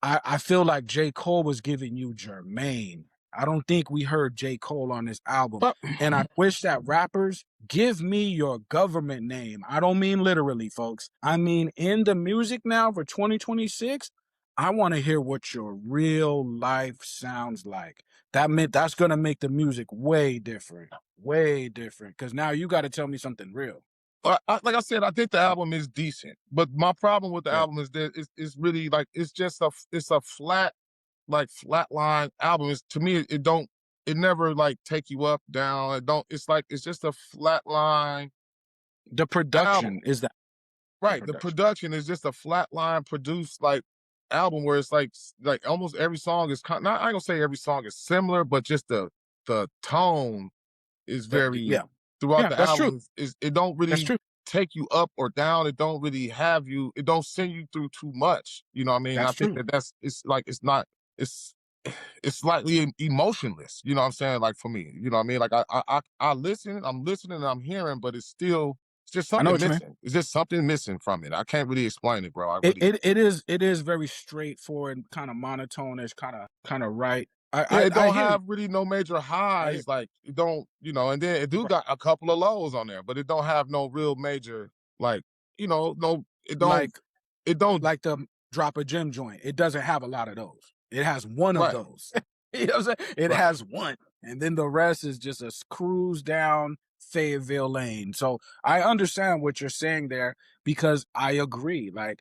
I feel like J. Cole was giving you Jermaine. I don't think we heard J. Cole on this album. And I wish that rappers give me your government name. I don't mean literally, folks. I mean in the music now for 2026, I want to hear what your real life sounds like. That's going to make the music way different. Way different. Because now you got to tell me something real. Like I said, I think the album is decent. But my problem with the album is that it's really like, it's a flat album. To me, it never like take you up, down. It's just a flat line. The production is that. Right. The production is just a flatline produced like album where it's like almost every song is not I ain't gonna say every song is similar, but just the tone is very throughout the that's true. album is it don't That's really true. take you up or down. It don't really have you, it don't send you through too much. You know what I mean? That's I think true. that's it's like it's not it's it's slightly emotionless, you know what I'm saying? Like for me, you know what I mean? Like I listen, I'm listening and I'm hearing, but it's just I know something what you mean. missing. It's just something missing from it. I can't really explain it, bro. I It really it is very straightforward, kind of monotonish, kind of right. yeah, it I don't hear you. have really no major I hear highs. Like it don't, you know, and then it do got a couple of lows on there, but it don't have no real major, like, you know, no, like it don't, like the Drop a Gem joint. It doesn't have a lot of those. It has one of right, those. You know what I'm saying? It right. has one, and then the rest is just a cruise down Fayetteville lane. So I understand what you're saying there because I agree. Like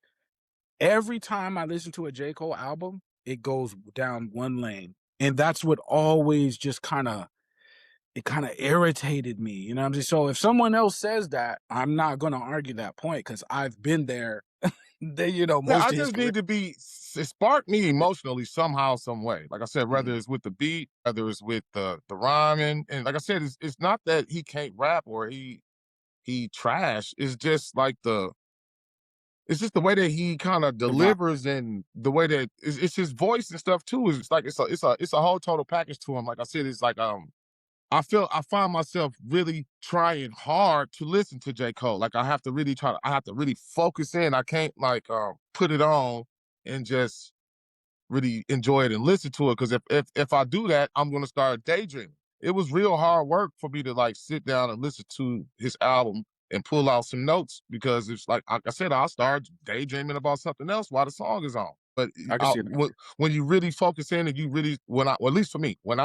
every time I listen to a J. Cole album, it goes down one lane. And that's what always just it kind of irritated me. You know what I'm saying? So if someone else says that, I'm not gonna argue that point because I've been there, you know, Yeah, most I of his just career. need to be it sparked me emotionally somehow, some way. Like I said, whether it's with the beat, whether it's with the rhyming, and like I said, it's not that he can't rap or he trash. It's just like it's just the way that he kind of The vibe. delivers and the way that it's his voice and stuff too. It's like it's a whole total package to him. Like I said, it's like I find myself really trying hard to listen to J. Cole. Like I have to really I have to really focus in. I can't like put it on and just really enjoy it and listen to it. Cause if I do that, I'm gonna start daydreaming. It was real hard work for me to like sit down and listen to his album and pull out some notes because it's like I said, I'll start daydreaming about something else while the song is on. But I can see that. when you really focus in and you really, well, at least for me, when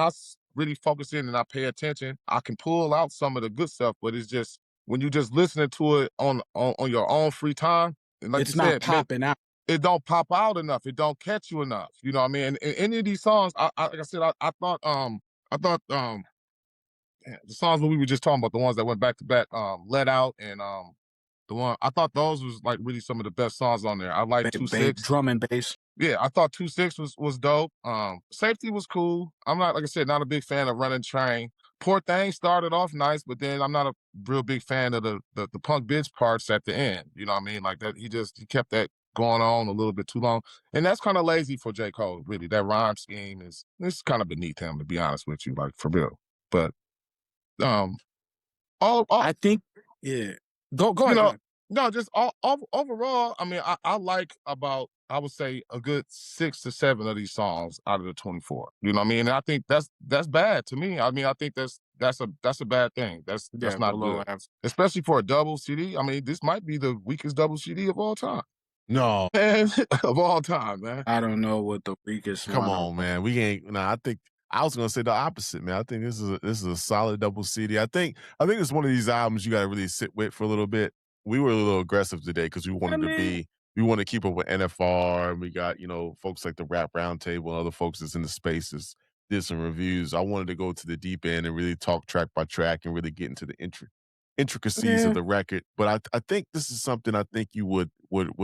really focus in and I pay attention, I can pull out some of the good stuff. But it's just when you just listening to it on your own free time, and like you It's not said, popping out. it don't pop out enough. It don't catch you enough. You know what I mean? And any of these songs, like I said, I thought the songs that we were just talking about, the ones that went back to back, Let Out and the one I thought those was like really some of the best songs on there. I like 2-6. Drum and bass. Yeah, I thought 2-6 was dope. Safety was cool. I'm not, like I said, not a big fan of Running Train. Poor Thing started off nice, but then I'm not a real big fan of the punk bitch parts at the end. You know what I mean? Like that, he kept that going on a little bit too long, and that's kind of lazy for J. Cole. Really, that rhyme scheme it's kind of beneath him, to be honest with you, like for real. But um, all I think, yeah. Go you ahead, go know, ahead. no, just overall, I mean, I like about, I would say, a good 6 to 7 of these songs out of the 24. You know what I mean? And I think that's bad to me. I mean, I think that's a bad thing. That's Yeah, not below good, average. especially for a double CD. I mean, this might be the weakest double CD of all time. No, Man, of all time, man. I don't know what the weakest come one on, man. We ain't. Nah, I think I was gonna say the opposite, man. I think this is a solid double CD. I think it's one of these albums you got to really sit with for a little bit. We were a little aggressive today because we want to keep up with NFR, and we got folks like the Rap Roundtable and other folks that's in the spaces did some reviews. I wanted to go to the deep end and really talk track by track and really get into the intricacies of Yeah. the record. But I think this is something I think you would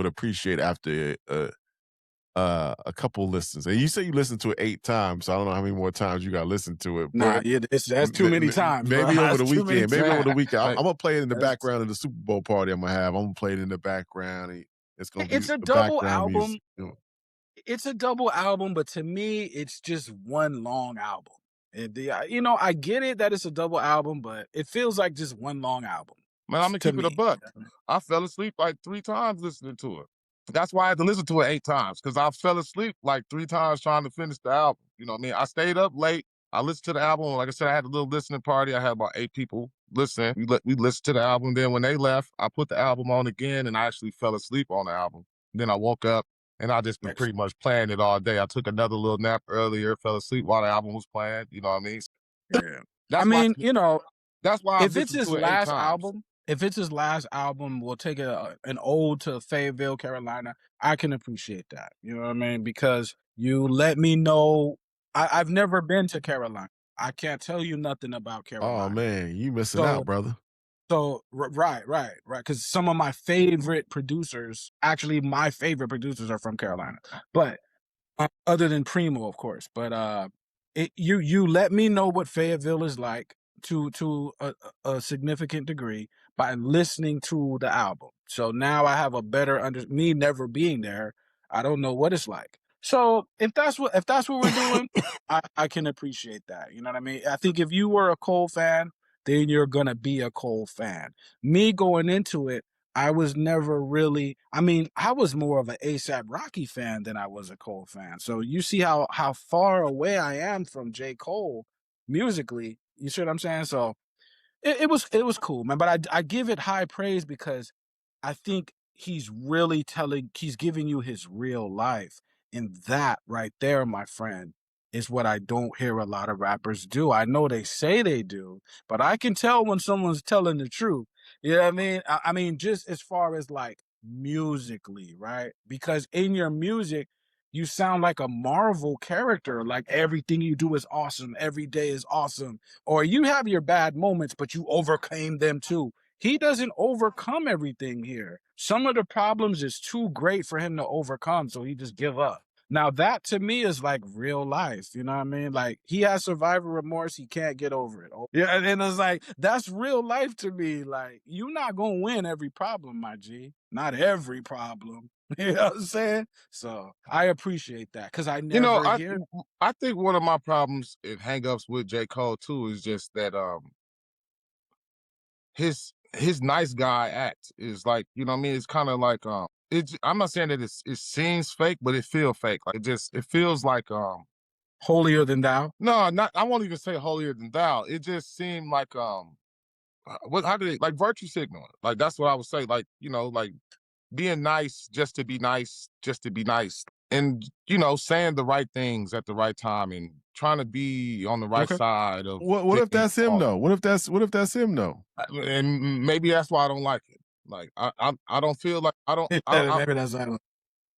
appreciate after a couple listens. And you say you listened to it 8 times, so I don't know how many more times you got to listen to it. Nah, But yeah, that's too many times, bro. maybe over That's the too many weekend. Maybe over the times. weekend. I'm gonna play it in the That's- background of the Super Bowl party I'm gonna have. I'm gonna play it in the background. It's gonna be It's a the double background album. music. It's a double album, but to me, it's just one long album. I get it that it's a double album, but it feels like just one long album. Man, I'm gonna To keep it a me. buck. I fell asleep like 3 times listening to it. That's why I had to listen to it 8 times, because I fell asleep like 3 times trying to finish the album. You know what I mean? I stayed up late. I listened to the album. Like I said, I had a little listening party. I had about 8 people listening. We listened to the album. Then when they left, I put the album on again, and I actually fell asleep on the album. Then I woke up, and I just been pretty much playing it all day. I took another little nap earlier, fell asleep while the album was playing. You know what I mean? Yeah. That's I why. mean, That's why I've if it's listened his to it 8 last times. album, we'll take an ode to Fayetteville, Carolina. I can appreciate that. You know what I mean? Because you let me know. I've never been to Carolina. I can't tell you nothing about Carolina. Oh man, you missing So out, brother. So right. Because some of my favorite producers, actually my favorite producers, are from Carolina. But other than Primo, of course. But you let me know what Fayetteville is like to a significant degree by listening to the album. So now I have a better me never being there, I don't know what it's like. So if that's what we're doing, I can appreciate that. You know what I mean? I think if you were a Cole fan, then you're gonna be a Cole fan. Me going into it, I was never really. I mean, I was more of an ASAP Rocky fan than I was a Cole fan. So you see how far away I am from J. Cole musically. You see what I'm saying? So it was cool, man. But I give it high praise because I think he's giving you his real life. And that right there, my friend, is what I don't hear a lot of rappers do. I know they say they do, but I can tell when someone's telling the truth. You know what I mean? I mean, just as far as like musically, right? Because in your music, you sound like a Marvel character. Like everything you do is awesome. Every day is awesome. Or you have your bad moments, but you overcame them too. He doesn't overcome everything here. Some of the problems is too great for him to overcome, so he just give up. Now that to me is like real life, you know what I mean? Like he has survivor remorse, he can't get over it. Yeah, and it's like that's real life to me. Like you're not gonna win every problem, my G. Not every problem. You know what I'm saying? So I appreciate that because I You know, never hear. I think one of my problems and hangups with J. Cole too is just that his nice guy act is like, you know what I mean? It's kind of like I'm not saying that it seems fake, but it feels fake. Like it feels like Holier than thou. no, not I won't even say holier than thou. It just seemed like what how did it like virtue signaling? Like that's what I would say. Like, you know, like being nice just to be nice, just to be nice. And, you know, saying the right things at the right time and trying to be on the right Okay. side of What if that's him though? What if that's him though? and maybe that's why I don't like it. Like I don't feel like Maybe that's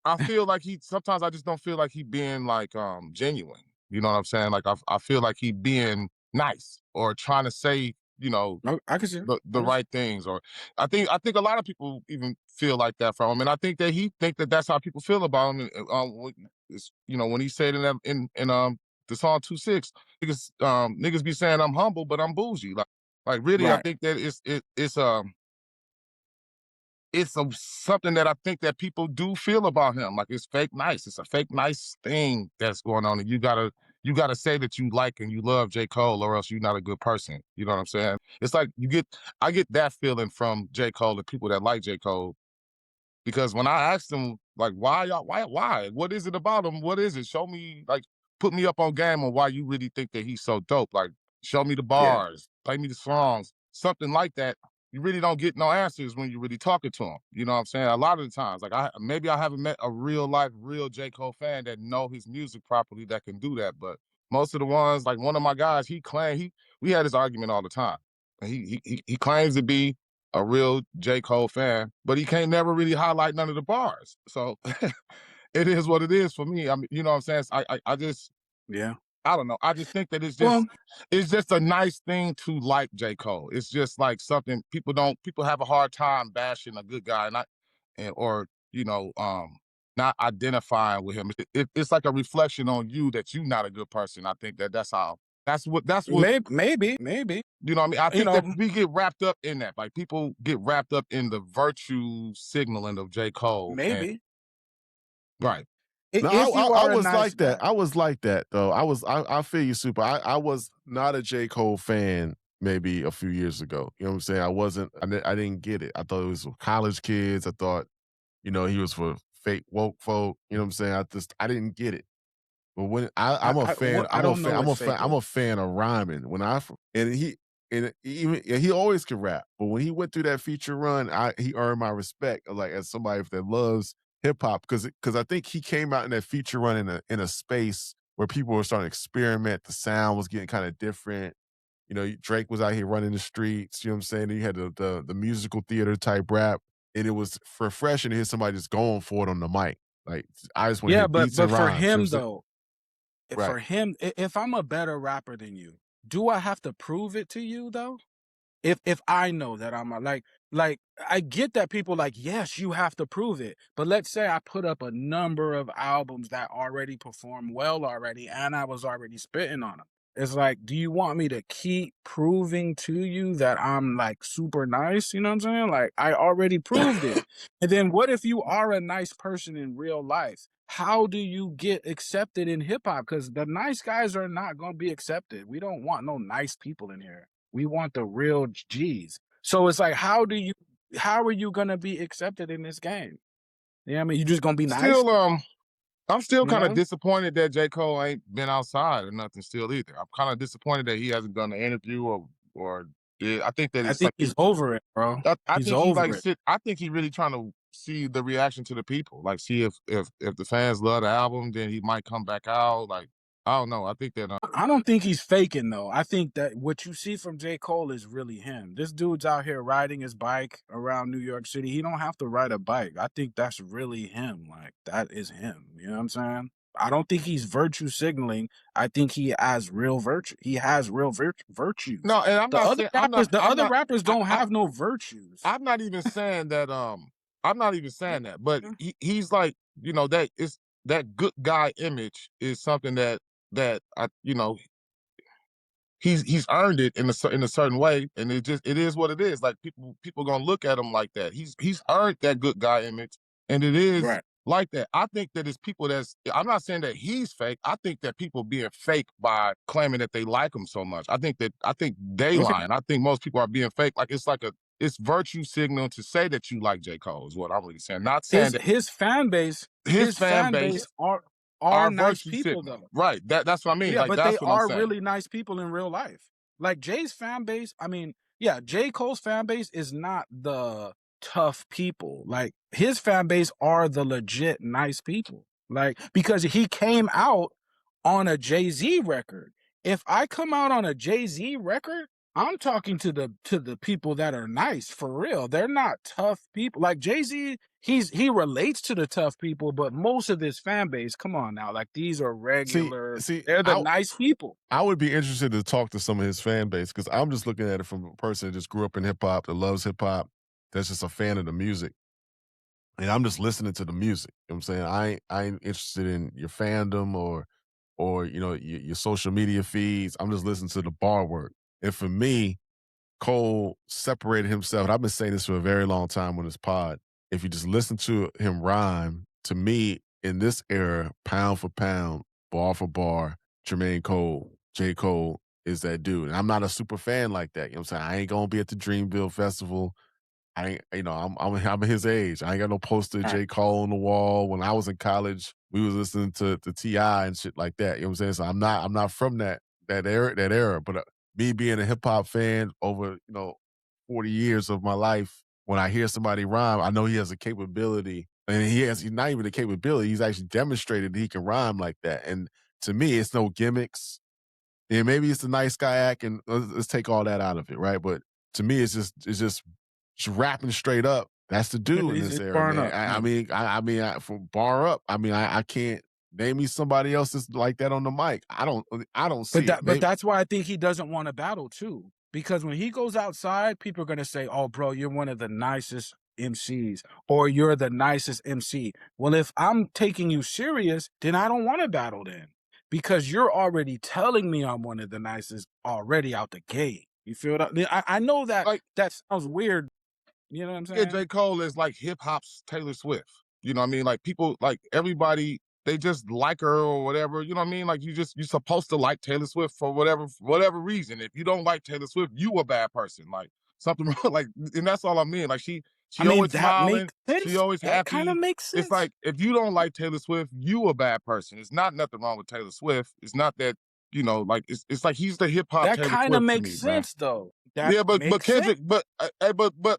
I feel like sometimes I just don't feel like he being like genuine. You know what I'm saying? Like I feel like he being nice or trying to say, you know, I can see it. the right things. Or I think a lot of people even feel like that from him. And I think that he think that that's how people feel about him. And, you know, when he said in that in the song 2-6, niggas be saying I'm humble, but I'm bougie. Like really, I Right. think that it's something that I think that people do feel about him. Like it's fake nice. It's a fake nice thing that's going on, and you gotta say that you like and you love J. Cole, or else you're not a good person. You know what I'm saying? It's like I get that feeling from J. Cole and people that like J. Cole, because when I asked them like why what is it about him? What is it? Show me, like, put me up on game on why you really think that he's so dope. Like show me the Yeah. bars, play me the songs, something like that. You really don't get no answers when you're really talking to him. You know what I'm saying? A lot of the times, like maybe I haven't met a real life, real J. Cole fan that know his music properly that can do that. But most of the ones, like one of my guys, we had this argument all the time. And he claims to be a real J. Cole fan, but he can't never really highlight none of the bars. So it is what it is for me. I mean, you know what I'm saying? I just, Yeah. I don't know. I just think that Well, it's just a nice thing to like J. Cole. It's just like something people have a hard time bashing a good guy or, you know, not identifying with him. It's like a reflection on you that you're not a good person. I think that's what maybe. you know what I mean? I You think that know, we get wrapped up in that. Like people get wrapped up in the virtue signaling of J. Cole. And maybe right. No, if you I are a was nice like that. guy. I was like that though. I feel you, super. I was not a J. Cole fan maybe a few years ago. You know what I'm saying? I didn't get it. I thought it was for college kids. I thought, you know, he was for fake woke folk. You know what I'm saying? I didn't get it. But when I'm a fan, I don't know what fake I'm is. a fan of rhyming. And he always could rap. But when he went through that feature run, he earned my respect, like as somebody that loves hip hop, because I think he came out in that feature run in a space where people were starting to experiment. The sound was getting kind of different. You know, Drake was out here running the streets. You know what I'm saying? And you had the musical theater type rap, and it was refreshing to hear somebody just going for it on the mic. Like I just want to Yeah, hear beats but and for rhymes. You know what I'm him saying? though, Right. if I'm a better rapper than you, do I have to prove it to you though? if I know that I'm like I get that people like, yes, you have to prove it. But let's say I put up a number of albums that already perform well already, and I was already spitting on them. It's like, do you want me to keep proving to you that I'm like super nice? You know what I'm saying? Like, I already proved it. And then what if you are a nice person in real life? How do you get accepted in hip hop? Because the nice guys are not going to be accepted. We don't want no nice people in here. We want the real G's. So it's like, how are you gonna be accepted in this game? Yeah, I mean, you just gonna be nice? Still, I'm still You kind of know? disappointed that J. Cole ain't been outside or nothing still either. I'm kind of disappointed that he hasn't done an interview or did. I think that I it's think like he's over it, bro. I He's think he like over it. sit. I think he really trying to see the reaction to the people. Like see if the fans love the album, then he might come back out. Like I don't know. I think that I don't think he's faking though. I think that what you see from J. Cole is really him. This dude's out here riding his bike around New York City. He don't have to ride a bike. I think that's really him. Like that is him. You know what I'm saying? I don't think he's virtue signaling. I think he has real virtue. He has real virtues. no. And I'm The not other saying rappers, the I'm other not. rappers don't have no virtues. I'm not even saying that. I'm not even saying that. But he's like that is that good guy image is something that I he's earned it in a certain way, and it is what it is. Like people gonna look at him like that. He's earned that good guy image, and it is Right. like that. I think that it's people that's. I'm not saying that he's fake. I think that people being fake by claiming that they like him so much. I think they Okay. lying. I think most people are being fake. Like it's virtue signal to say that you like J. Cole is what I'm really saying. Not saying that His fan base, his fan are are nice virtue people signal. though. Right. That's what I mean. Yeah, Like but they that's what I'm are saying. really nice people in real life. Like Jay's fan base, I mean, yeah, J. Cole's fan base is not the tough people. Like his fan base are the legit nice people. Like because he came out on a Jay-Z record. If I come out on a Jay-Z record, I'm talking to the people that are nice for real. They're not tough people. Like Jay-Z, he relates to the tough people, but most of this fan base, come on now, like these are regular. They're the nice people. I would be interested to talk to some of his fan base because I'm just looking at it from a person that just grew up in hip hop, that loves hip hop, that's just a fan of the music. And I'm just listening to the music. You know what I'm saying? I ain't interested in your fandom or your social media feeds. I'm just listening to the bar work. And for me, Cole separated himself. And I've been saying this for a very long time on this pod. If you just listen to him rhyme, to me, in this era, pound for pound, bar for bar, Jermaine Cole, J. Cole is that dude. And I'm not a super fan like that. You know what I'm saying? I ain't gonna be at the Dreamville Festival. I ain't, I'm his age. I ain't got no poster of J. Cole on the wall. When I was in college, we was listening to T.I. and shit like that. You know what I'm saying? So I'm not from that era. But me being a hip hop fan over 40 years of my life, when I hear somebody rhyme, I know he has a capability, and he's not even a capability. He's actually demonstrated that he can rhyme like that. And to me, it's no gimmicks. And maybe it's a nice guy act, and let's take all that out of it, right? But to me, it's just rapping straight up. That's the dude in this era, man. I mean, from bar up. I mean, I can't name me somebody else that's like that on the mic. I don't see it. But that's why I think he doesn't want to battle too. Because when he goes outside, people are gonna say, "Oh, bro, you're one of the nicest MCs, or you're the nicest MC." Well, if I'm taking you serious, then I don't want to battle then, because you're already telling me I'm one of the nicest already out the gate. You feel that? I know that Like that sounds weird. You know what I'm yeah, saying? J. Cole is like hip hop's Taylor Swift. You know what I mean? Like people, like everybody, they just like her or whatever. You know what I mean? Like you're supposed to like Taylor Swift for whatever reason. If you don't like Taylor Swift, you a bad person. Like something wrong. Like, and that's all I mean. Like she I mean, always that smiling. makes sense. She always That kind of happy. makes sense. It's like if you don't like Taylor Swift, you a bad person. It's not nothing wrong with Taylor Swift. It's not that like it's like he's the hip hop That Taylor kind of Swift to makes me, man. sense, though. That Yeah, but makes Kendrick, sense.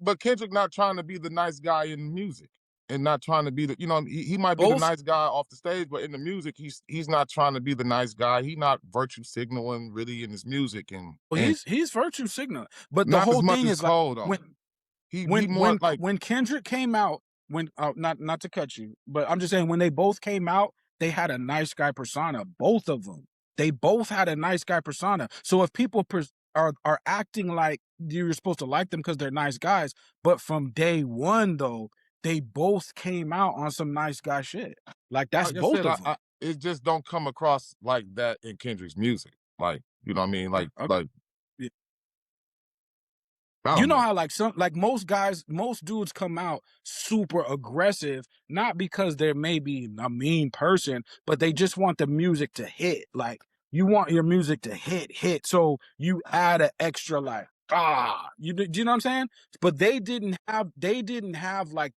but Kendrick not trying to be the nice guy in music, and not trying to be the he might be the Both nice guy off the stage, but in the music he's not trying to be the nice guy. He not virtue signaling really in his music, and Well, and he's virtue signaling, but the not as whole much thing as is like Cole though. when He when more when like when Kendrick came out, when not to cut you, but I'm just saying when they both came out, they had a nice guy persona. Both of them, they both had a nice guy persona. So if people are acting like you're supposed to like them because they're nice guys. But from day one, though, they both came out on some nice guy shit. Like that's Like I both said, of them. it just don't come across like that in Kendrick's music. Like, you know what I mean? Like, Yeah. I You don't know know. how like most guys, most dudes come out super aggressive, not because they're maybe a mean person, but they just want the music to hit. Like you want your music to hit. So you add an extra like do you know what I'm saying? But they didn't have like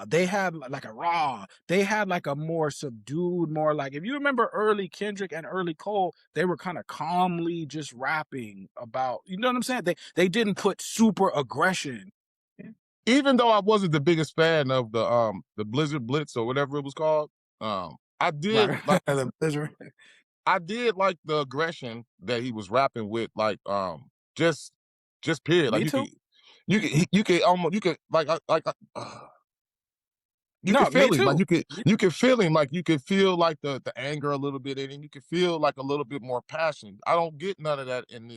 they had like a raw. They had like a more subdued, more like if you remember early Kendrick and early Cole, they were kind of calmly just rapping about, you know what I'm saying? They didn't put super aggression. Even though I wasn't the biggest fan of the Blizzard Blitz or whatever it was called, I did Right. like The I did like the aggression that he was rapping with, like just period. Like Me too. you could almost you could you No, could me feel him, like too. you could feel him, like you could feel like the anger a little bit in him. You could feel like a little bit more passion. I don't get none of that in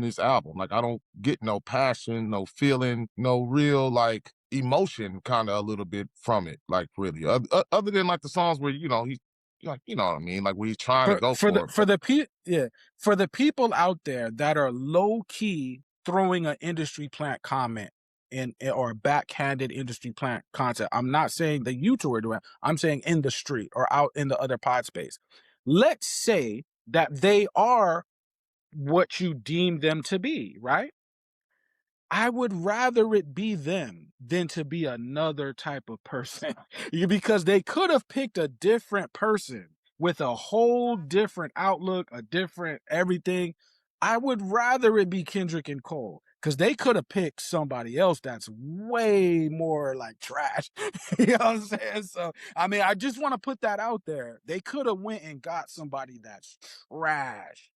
this album. Like I don't get no passion, no feeling, no real like emotion, kind of a little bit from it. Like really, other than like the songs where he's like you know what I mean, like where he's trying to go for it. For the people out there that are low key throwing an industry plant comment or a backhanded industry plant content. I'm not saying that you two are doing. I'm saying in the street or out in the other pod space. Let's say that they are what you deem them to be, right? I would rather it be them than to be another type of person because they could have picked a different person with a whole different outlook, a different everything. I would rather it be Kendrick and Cole because they could have picked somebody else that's way more like trash. You know what I'm saying? So, I mean, I just want to put that out there. They could have went and got somebody that's trash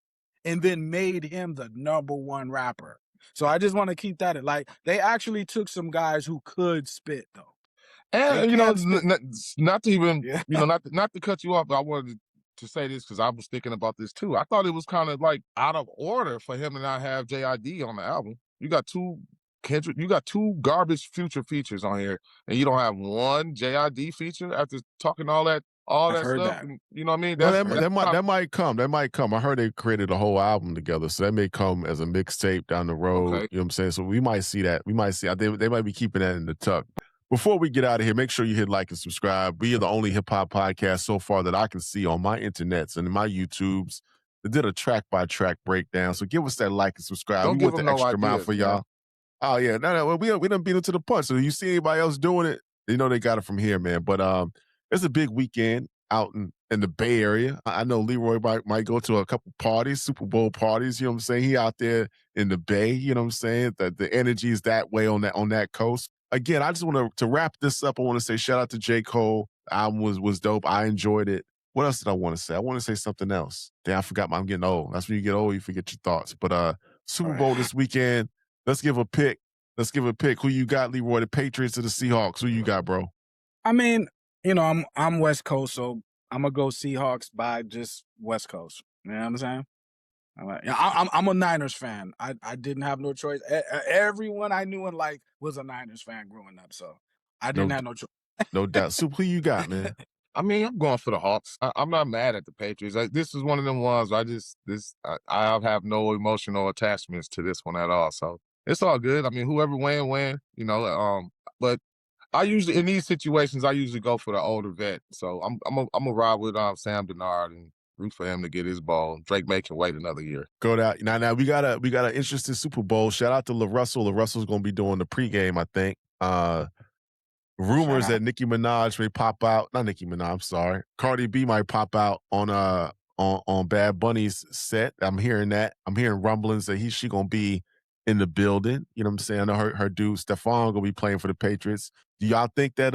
and then made him the #1 rapper. So I just want to keep that in. Like they actually took some guys who could spit though. They And can spit. not to even Yeah. not to cut you off, but I wanted to say this because I was thinking about this too. I thought it was kind of like out of order for him to not have JID on the album. You got two garbage Future features on here, and you don't have one JID feature after talking all I've that heard stuff. that. And you know what I mean? Well, That's that might come. That might come. I heard they created a whole album together, so that may come as a mixtape down the road. okay. You know what I'm saying? So we might see that. We might see. They might be keeping that in the tuck. Before we get out of here, make sure you hit like and subscribe. We are the only hip hop podcast so far that I can see on my internets and my YouTubes that did a track by track breakdown. So give us that like and subscribe. Don't We give went them the no extra mile ideas, for man. y'all. Oh yeah, no. Well, we done beat them to the punch. So you see anybody else doing it, you know they got it from here, man. But it's a big weekend out in the Bay Area. I know Leroy might go to a couple parties, Super Bowl parties. You know what I'm saying? He out there in the Bay. You know what I'm saying? The energy is that way on that coast. Again, I just want to wrap this up. I want to say shout out to J.Cole. The album was dope. I enjoyed it. What else did I want to say? I want to say something else. Damn, I forgot. I'm getting old. That's when you get old, you forget your thoughts. But Super Bowl this weekend. Let's give a pick. Who you got, Leroy? The Patriots or the Seahawks? Who you got, bro? I mean, I'm West Coast, so I'm gonna go Seahawks by just West Coast. You know what I'm saying? I'm a Niners fan. I didn't have no choice. Everyone I knew in life was a Niners fan growing up, so I didn't have no choice. No doubt. Super, who you got, man? I mean, I'm going for the Hawks. I'm not mad at the Patriots. This is one of them ones where I have no emotional attachments to this one at all. So it's all good. I mean, whoever win. But I usually in these situations I usually go for the older vet. So I'm gonna ride with Sam Bernard and root for him to get his ball. Drake May can wait another year. Go down. Now we got an interesting Super Bowl. Shout out to LaRussell. LaRussell's gonna be doing the pregame, I think. Rumors that Nicki Minaj may pop out. Not Nicki Minaj, I'm sorry. Cardi B might pop out on Bad Bunny's set. I'm hearing that. I'm hearing rumblings that she gonna be in the building. You know what I'm saying? I know her dude Stephon gonna be playing for the Patriots. Do y'all think that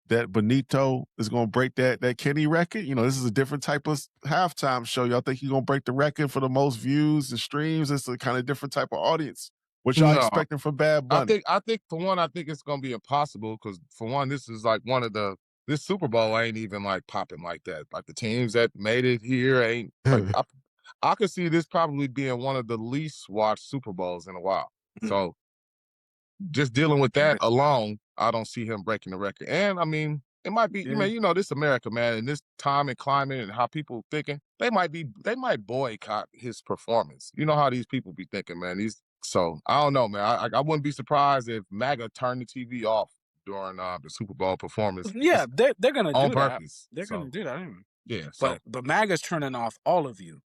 that Benito is gonna break that Kenny record? You know, this is a different type of halftime show. Y'all think he's gonna break the record for the most views and streams? It's a kind of different type of audience. What y'all expecting from Bad Bunny? I think for one, I think it's gonna be impossible because for one, this is like this Super Bowl ain't even like popping like that. Like the teams that made it here ain't like I could see this probably being one of the least watched Super Bowls in a while. So just dealing with that alone, I don't see him breaking the record. And I mean, it might be, man, this America, man, and this time and climate and how people thinking, they might boycott his performance. You know how these people be thinking, man. So I don't know, man. I wouldn't be surprised if MAGA turned the TV off during the Super Bowl performance. Yeah, they're gonna on do that. purpose. They're gonna do that. Yeah. So But MAGA's turning off all of you.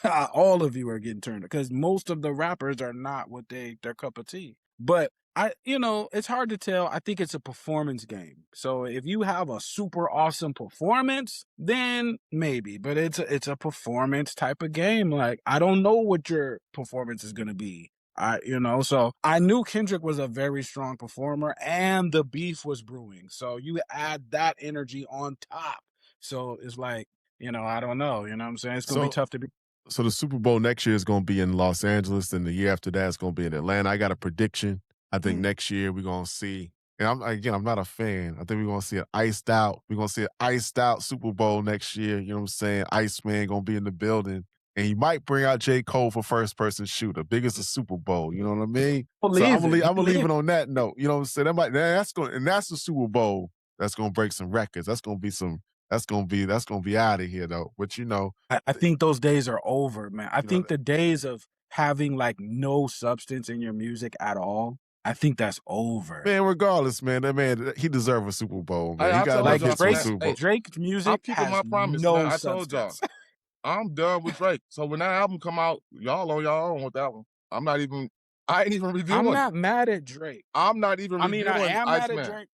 All of you are getting turned because most of the rappers are not what their cup of tea. But it's hard to tell. I think it's a performance game. So if you have a super awesome performance, then maybe. But it's a performance type of game. Like I don't know what your performance is gonna be. So I knew Kendrick was a very strong performer and the beef was brewing. So you add that energy on top. So it's like, I don't know. You know what I'm saying? It's gonna be tough to be. So the Super Bowl next year is going to be in Los Angeles, and the year after that is going to be in Atlanta. I got a prediction. I think next year we're going to see, and I'm not a fan. I think we're going to see we're going to see an iced out Super Bowl next year. You know what I'm saying? Iceman going to be in the building, and he might bring out J. Cole for first person shooter. Big as the Super Bowl. You know what I mean? I'm gonna leave it on that note. You know what I'm saying? That's the Super Bowl that's going to break some records. That's going to be out of here though. But I think those days are over, man. I think the days of having like no substance in your music at all, I think that's over. Man, regardless, man, that man, he deserves a Super Bowl, man. He got enough hits for a Super Bowl. Drake's music I'm keeping my promise, no man. I substance. told y'all. I'm done with Drake. So when that album come out, y'all on y'all own with that one. I ain't even reviewing. I'm not mad at Drake. I'm not even reviewing I am mad Iceman. at Drake.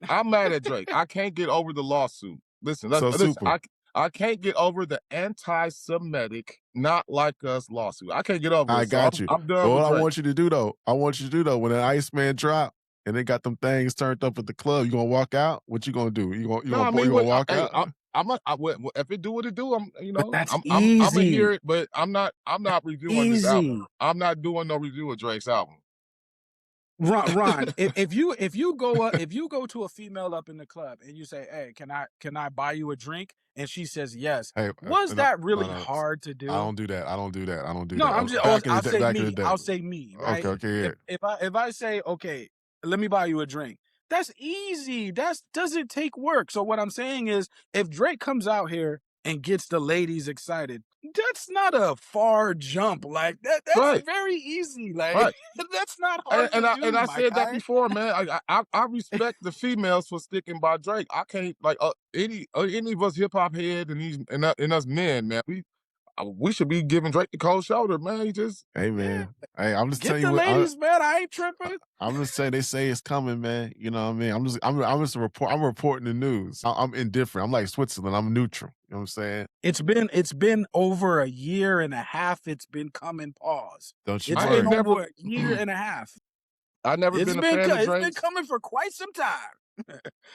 I'm mad at Drake. I can't get over the lawsuit. Listen, I can't get over the anti-Semitic, not like us lawsuit. I can't get over it. I got you. I'm done with What Drake. I want you to do though, when an Iceman drop and they got them things turned up at the club, you gonna walk out? What you gonna do? You gonna walk out? If it do what it do, I'm easy. gonna hear it, but I'm not reviewing this album. I'm not doing no review of Drake's album. Ron, if you go to a female up in the club and you say, "Hey, can I buy you a drink?" and she says yes, was that really hard to do? I don't do that. No, I'm just. I'll say me. Right? Okay. Yeah. If I say, "Okay, let me buy you a drink," that's easy. Doesn't take work. So what I'm saying is, if Drake comes out here and gets the ladies excited, that's not a far jump. Like that's very easy. Like that's not hard to do. And I said that before, man. I respect the females for sticking by Drake. I can't any of us hip hop head and us men, man. We should be giving Drake the cold shoulder, man. He just hey man. Hey, I'm just telling you, ladies, man. I ain't tripping. I'm just saying they say it's coming, man. You know what I mean? I'm just reporting the news. I'm indifferent. I'm like Switzerland. I'm neutral. You know what I'm saying? It's been over a year and a half. It's been coming. Pause. Don't you worry. It's been over a year and a half. I never been a fan of Drake. It's been coming for quite some time.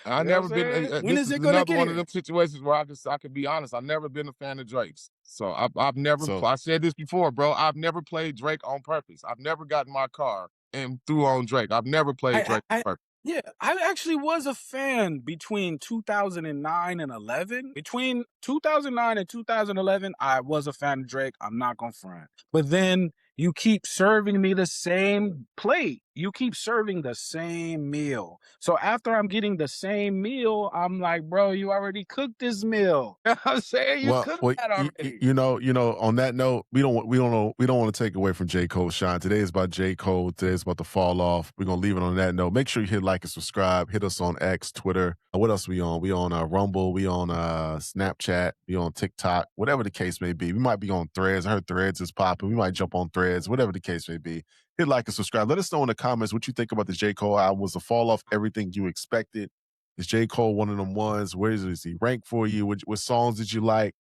I never been. When is it going to get one of them situations where I can be honest. I've never been a fan of Drake's. So I've never. I said this before, bro. I've never played Drake on purpose. I've never gotten my car and threw on Drake. I've never played Drake on purpose. Yeah, I actually was a fan between 2009 and 11. Between 2009 and 2011, I was a fan of Drake. I'm not gonna front. But then you keep serving me the same plate. You keep serving the same meal. So after I'm getting the same meal, I'm like, bro, you already cooked this meal. I'm saying you cooked that already. You know, on that note, we don't want to take away from J. Cole's shine. Today is about J. Cole. Today is about the fall off. We're gonna leave it on that note. Make sure you hit like and subscribe. Hit us on X, Twitter. What else we on? We on Rumble. We on Snapchat. We on TikTok. Whatever the case may be. We might be on Threads. I heard Threads is popping. We might jump on Threads. Whatever the case may be. Hit like and subscribe. Let us know in the comments what you think about the J. Cole album. Was the fall off everything you expected? Is J. Cole one of them ones? Where is he ranked for you? What songs did you like?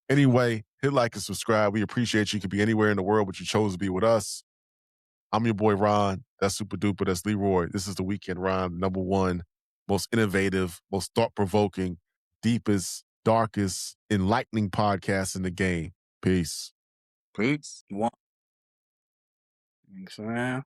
Anyway, hit like and subscribe. We appreciate you. You could be anywhere in the world, but you chose to be with us. I'm your boy, Ron. That's Super Duper. That's Leroy. This is The Weekend Ron, #1, most innovative, most thought-provoking, deepest, darkest, enlightening podcast in the game. Peace. Peace. Thanks, man.